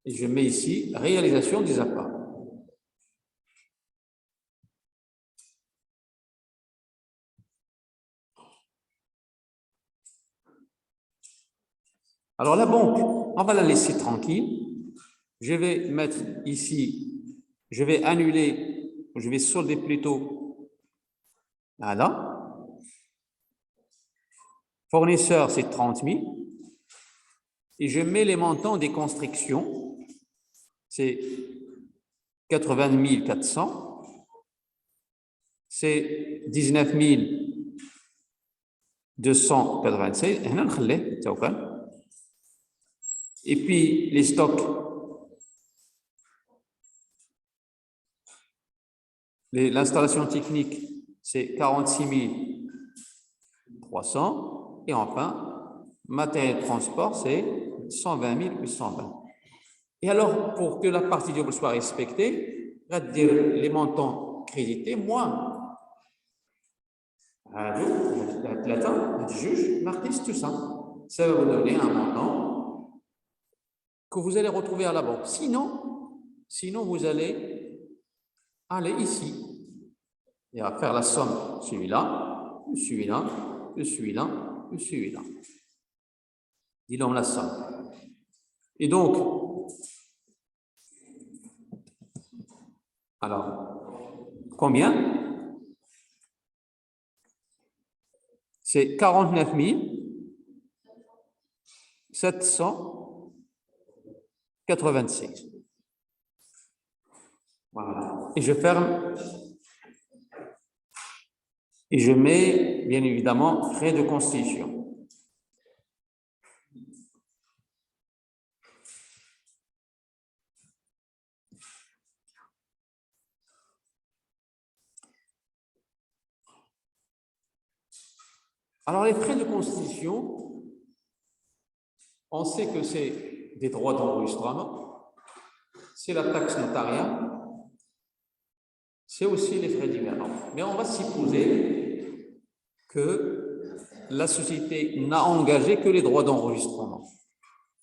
Et je mets ici réalisation des apports. Alors la banque, on va la laisser tranquille. Je vais mettre ici, je vais annuler, je vais solder plutôt. Voilà. Fournisseur, c'est 30 000. Et je mets les montants des constructions. C'est 80 400 c'est 19 296. هنا نخليه تا هو كان. Et puis les stocks, l'installation technique, c'est 46 300. Et enfin, matériel de transport, c'est 120 820. Et alors, pour que la partie double soit respectée, on va dire les montants crédités moins. Le juge marque tout ça. Ça va vous donner un montant que vous allez retrouver à la banque. Sinon vous allez aller ici et à faire la somme, celui-là, celui-là, celui-là, celui-là. Dis-donc la somme. Et donc, alors, combien? C'est 49 786. Voilà. Et je ferme. Et je mets, bien évidemment, frais de constitution. Alors, les frais de constitution, on sait que c'est des droits d'enregistrement, c'est la taxe notariale, c'est aussi les frais divers. Mais on va supposer que la société n'a engagé que les droits d'enregistrement.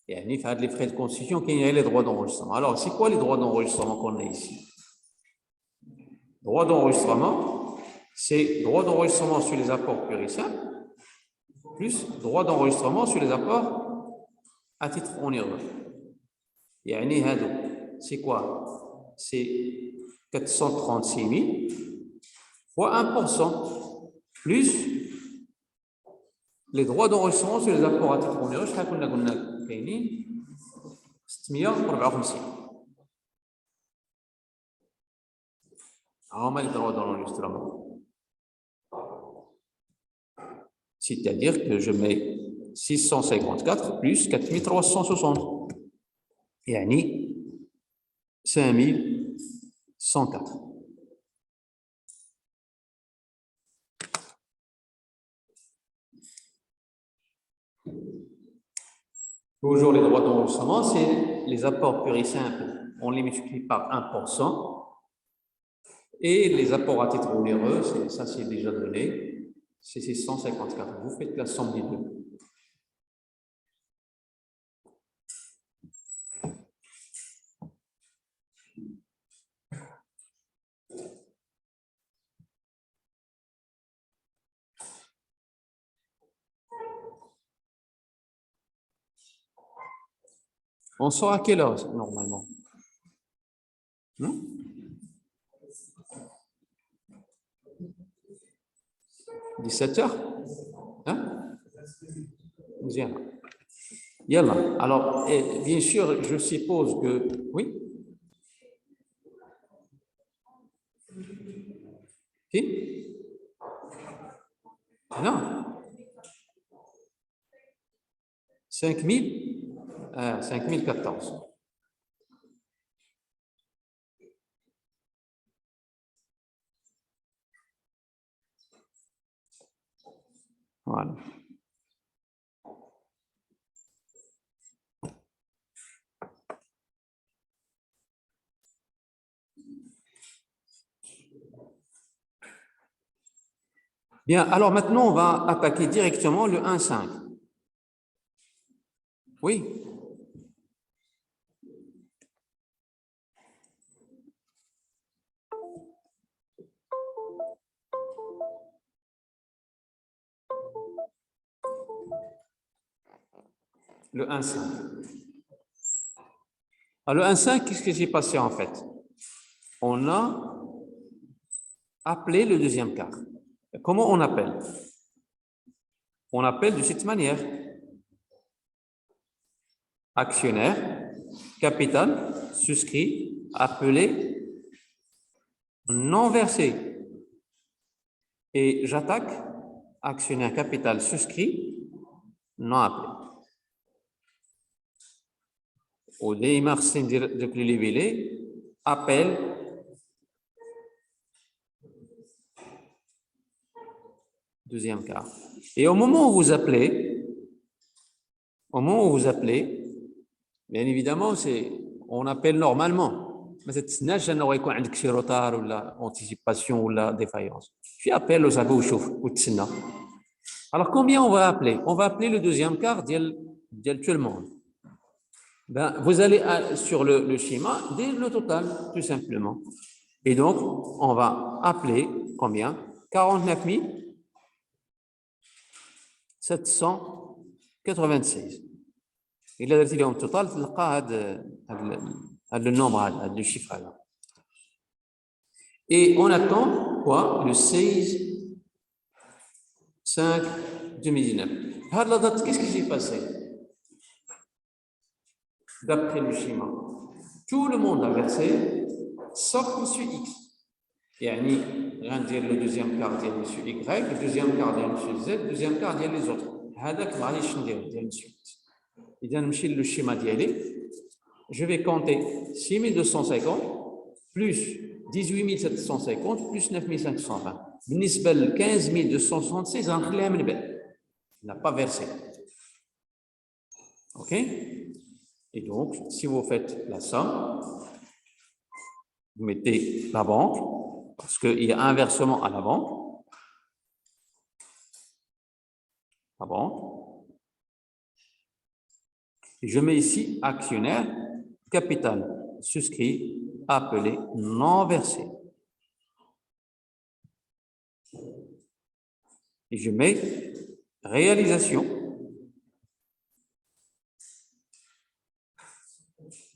Et il y a les frais de constitution qu'il y a les droits d'enregistrement. Alors, c'est quoi les droits d'enregistrement qu'on a ici? Droits d'enregistrement, c'est droit d'enregistrement sur les apports purs et simples, plus droit d'enregistrement sur les apports à titre onéreux. C'est quoi? C'est 436 000 fois 1%, plus les droits d'enregistrement sur les apports à titre onéreux, شحال كنا قلنا كاينين 654. هما les droits d'enregistrement. C'est-à-dire que je mets 654 plus 4360. يعني 5104. Toujours les droits d'enregistrement, c'est les apports purs et simples, on les multiplie par 1%. Et les apports à titre onéreux, ça c'est déjà donné, c'est 654. Vous faites la somme des deux. On sort à quelle heure normalement? 17 heures? Hein? Bien. Yalla. Alors, bien sûr, je suppose que... Oui? Si? Non. 5014. Voilà. Bien, alors maintenant, on va attaquer directement le 1,5. Oui. Le 1,5. Alors, le 1,5, qu'est-ce qui s'est passé en fait? On a appelé le deuxième quart. Comment on appelle? On appelle de cette manière. Actionnaire, capital, souscrit, appelé, non versé. Et j'attaque actionnaire capital souscrit non appelé. Au démarre de libellé, appel deuxième quart. Et au moment où vous appelez, bien évidemment, on appelle normalement. Mais cette snatch, elle n'aurait quoi, un retard ou l'anticipation ou la défaillance. Puis appel aux abos ou tsina. Alors combien on va appeler? On va appeler le deuxième quart de tout le monde. Ben, vous allez sur le schéma dire le total, tout simplement. Et donc, on va appeler combien? 49 796. Et là, le total, le nombre, le chiffre là. Et on attend quoi? Le 16/5/2019. À la date, qu'est-ce qui s'est passé? D'après le schéma, tout le monde a versé, sauf M. X. Yani, le deuxième quart de M. Y, le deuxième quart de M. Z, le deuxième quart de les autres. هذاك معليش نديرو ديال M. X. إذا نمشي للشيما ديالي. Je vais compter 6250 plus 18750 plus 9520. بالنسبة ل 15266, غنخليها من بعد. Il n'a pas versé. OK? Et donc, si vous faites la somme, vous mettez la banque, parce qu'il y a un versement à la banque. La banque. Et je mets ici actionnaire, capital souscrit, appelé non versé. Et je mets réalisation.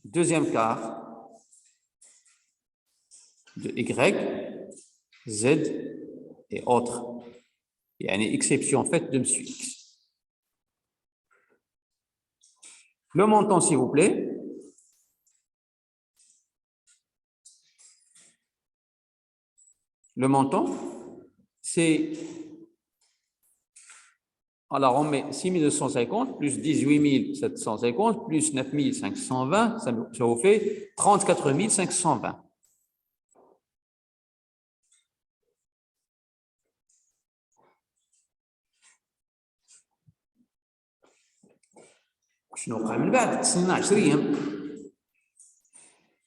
Deuxième quart de Y, Z et autres. Il y a une exception faite de M. X. Le montant, s'il vous plaît. Le montant, c'est... Alors, on met 6250 plus 18750 plus 9520, ça vous fait 34 520.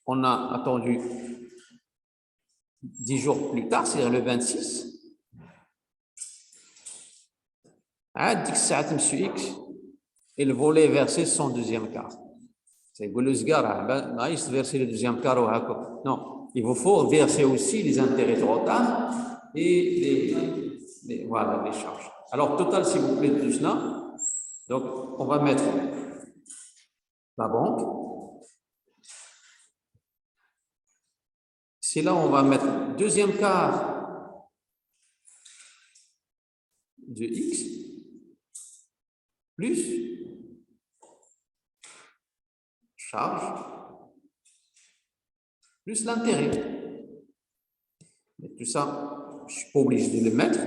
On a attendu 10 jours plus tard, c'est-à-dire le 26. À 10 ساعات M. X, il voulait verser son deuxième quart. C'est verser le deuxième quart. Non, il vous faut verser aussi les intérêts de retard et voilà, les charges. Alors, total, s'il vous plaît, tout cela. Donc, on va mettre la banque. C'est là où on va mettre deuxième quart de X plus charge plus l'intérêt. Tout ça, je ne suis pas obligé de le mettre.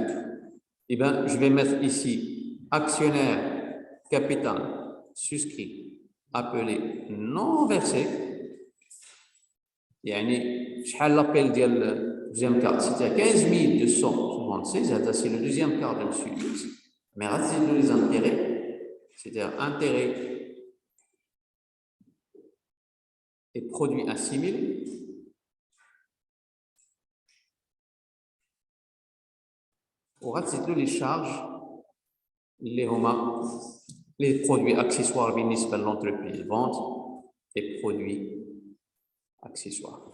Eh bien, je vais mettre ici actionnaire capital souscrit appelé non versé. يعني شحال l'appel ديال deuxième quart, c'était 15 266, c'est le deuxième quart de M. X, mais restez les intérêts, c'est-à-dire intérêts et produits assimilés. On reste les charges, les produits accessoires بالنسبة l'entreprise vente et produits accessoires.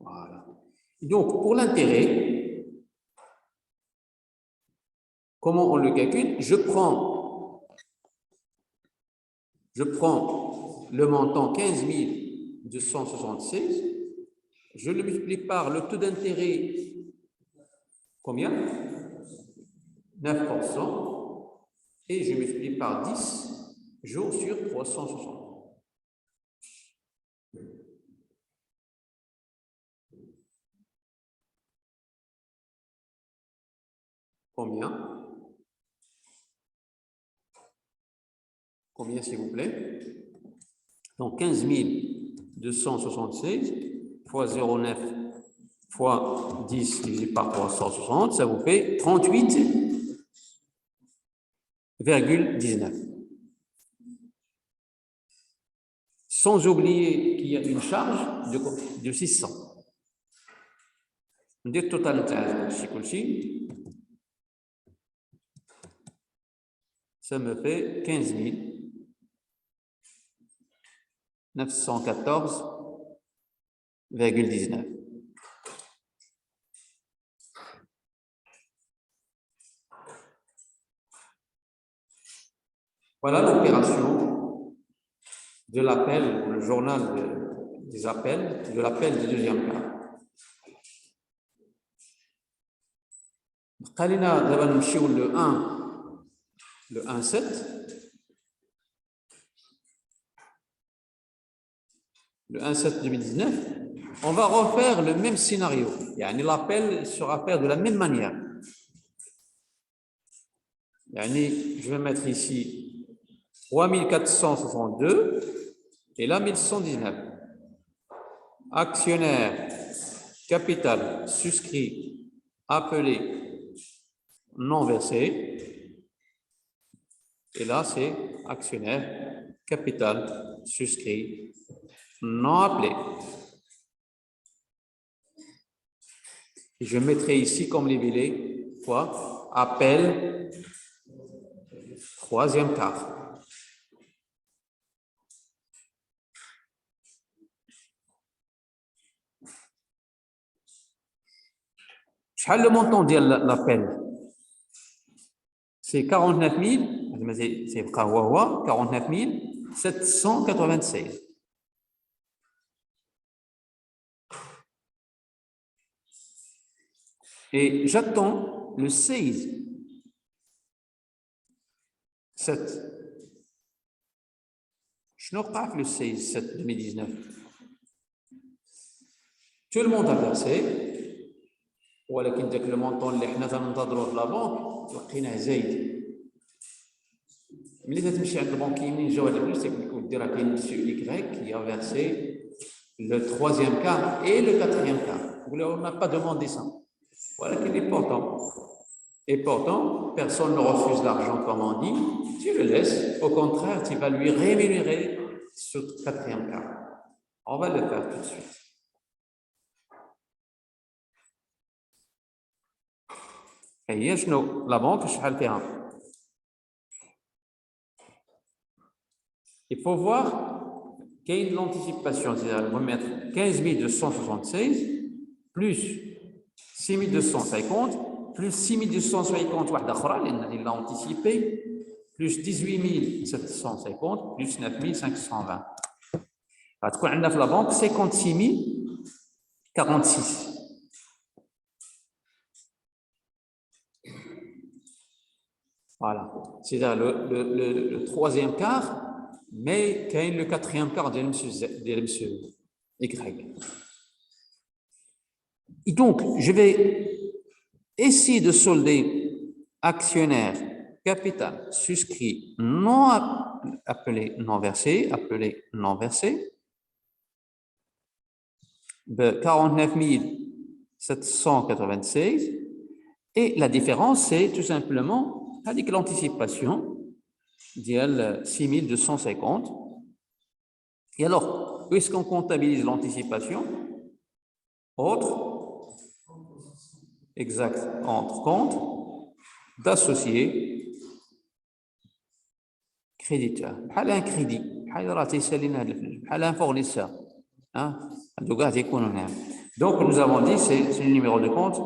Voilà. Donc, pour l'intérêt, comment on le calcule? Je prends le montant 15 276, je le multiplie par le taux d'intérêt, combien? 9%, et je multiplie par 10 jours sur 360. Combien? Combien, s'il vous plaît? Donc, 15 276 fois 0,9 fois 10 divisé par 360, ça vous fait 38,19. Sans oublier qu'il y a une charge de 600. On dit total ça me fait 15 914,19. Voilà l'opération de l'appel, le journal des appels, de l'appel du deuxième cas. خلينا دابا نمشيو le 1,7. Le 1,7 2019, on va refaire le même scénario. L'appel sera fait de la même manière. Je vais mettre ici 3462 et là 1119. Actionnaire, capital, souscrit, appelé, non versé. Et là, c'est actionnaire, capital, souscrit, non appelé. Je mettrai ici comme libellé quoi? Appel, troisième quart. Le montant de l'appel, c'est 49 796. Et j'attends le 16. 7. Je ne sais pas le 16, 7 2019. Tout le monde a versé. ولكن داك لو مونطون اللي حنا تننتظروه في لا بنك لقيناه زايد. ملي تتمشي عند البنكيين منين جاو هاد الفلوس تيقول لك راه كاين مسيو إيكغيك كي a versé le troisième quart et le quatrième quart. On n'a pas demandé ça. ولكن et pourtant personne ne refuse l'argent comme on dit. Tu le laisses, au contraire tu vas lui rémunérer ce quatrième quart. On va le faire tout de suite. هي شنو لا بنك شحال فيها؟ Il faut voir qu'il y a l'anticipation, c'est-à-dire on va mettre 15 276 plus 6 250 plus 6 250 واحدة أخرى لأن il l'a anticipé plus 18 750 plus 9 520. غتكون عندنا في لا بنك 56 046. Voilà, c'est-à-dire le troisième quart, mais quand le quatrième quart de monsieur Y. Et donc, je vais essayer de solder actionnaire, capital, souscrit, non appelé, non versé, de 49 796. Et la différence, c'est tout simplement avec l'anticipation d'IL 6250. Et alors, puisqu'on comptabilise l'anticipation, autre, exact, entre compte d'associé créditeur. بحال un crédit, بحال راه تيسالينا هاد الفلوس, بحال un fournisseur. Donc, nous avons dit, c'est le numéro de compte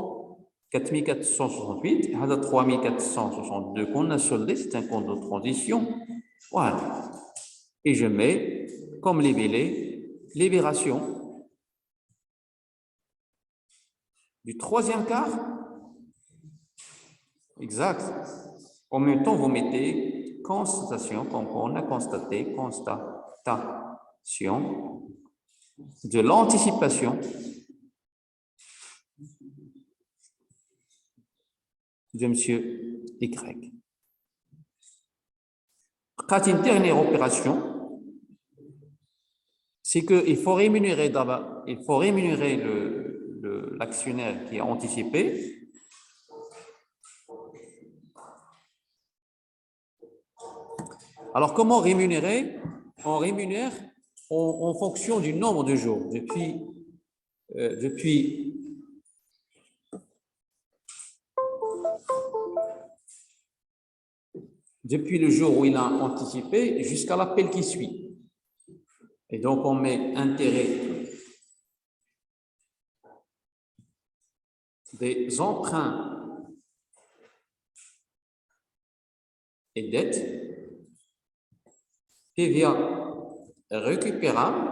4468, 3462 qu'on a soldé, c'est un compte de transition. Voilà. Et je mets comme libellé libération du troisième quart. Exact. En même temps, vous mettez constatation, comme on a constaté, constatation de l'anticipation de monsieur Y. Une dernière opération, c'est qu'il faut rémunérer d'abord, il faut rémunérer l'actionnaire qui a anticipé. Alors, comment rémunérer? On rémunère en fonction du nombre de jours. Depuis le jour où il a anticipé jusqu'à l'appel qui suit. Et donc, on met intérêt des emprunts et dettes, TVA récupérable,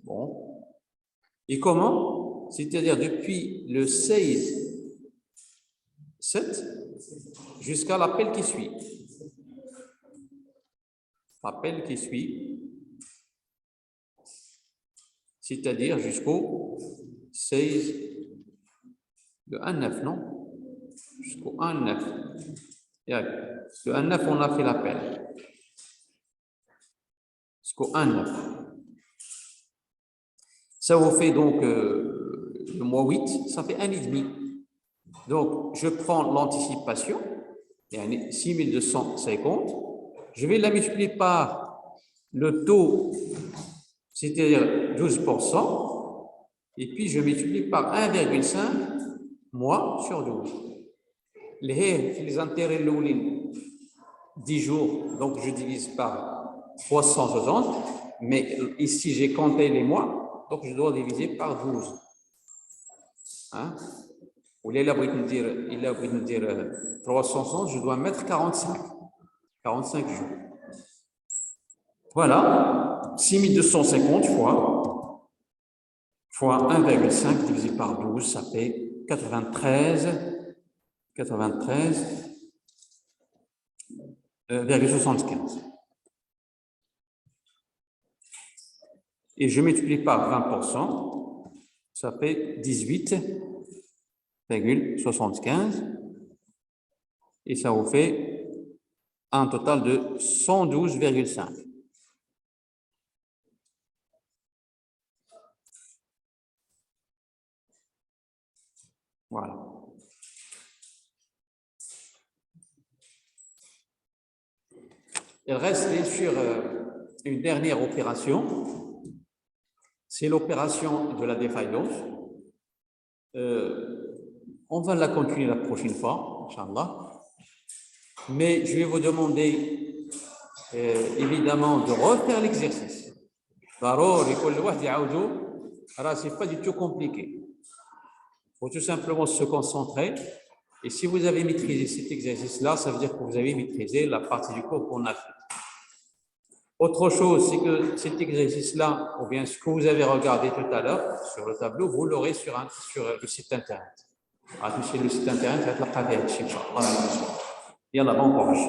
bon. Et comment? C'est-à-dire depuis le 16/7 jusqu'à l'appel qui suit. L'appel qui suit, c'est-à-dire jusqu'au 16, le 1/9, non? Jusqu'au 1/9. Le 1/9, on a fait l'appel. Jusqu'au 1/9. Ça vous fait donc le mois 8, ça fait 1 et demi. Donc, je prends l'anticipation, 6250, je vais la multiplier par le taux, c'est-à-dire 12%, et puis je multiplie par 1,5 mois sur 12. Les intérêts loulines, 10 jours, donc je divise par 360, mais ici j'ai compté les mois, donc je dois diviser par 12. Hein? Ou il a voulu me dire 360, je dois mettre 45 jours. Voilà, 6250 fois 1,5 divisé par 12, ça fait 93,75. Et je multiplie par 20%, ça fait 18,75. Et ça vous fait un total de 112,5. Voilà. Il reste bien sûr une dernière opération. C'est l'opération de la défaillance. On va la continuer la prochaine fois, Inch'Allah. Mais je vais vous demander évidemment de refaire l'exercice. C'est pas du tout compliqué. Il faut tout simplement se concentrer. Et si vous avez maîtrisé cet exercice-là, ça veut dire que vous avez maîtrisé la partie du cours qu'on a fait. Autre chose, c'est que cet exercice-là, ou bien ce que vous avez regardé tout à l'heure sur le tableau, vous l'aurez sur le site internet. Touchez le site internet, il y a bon courage.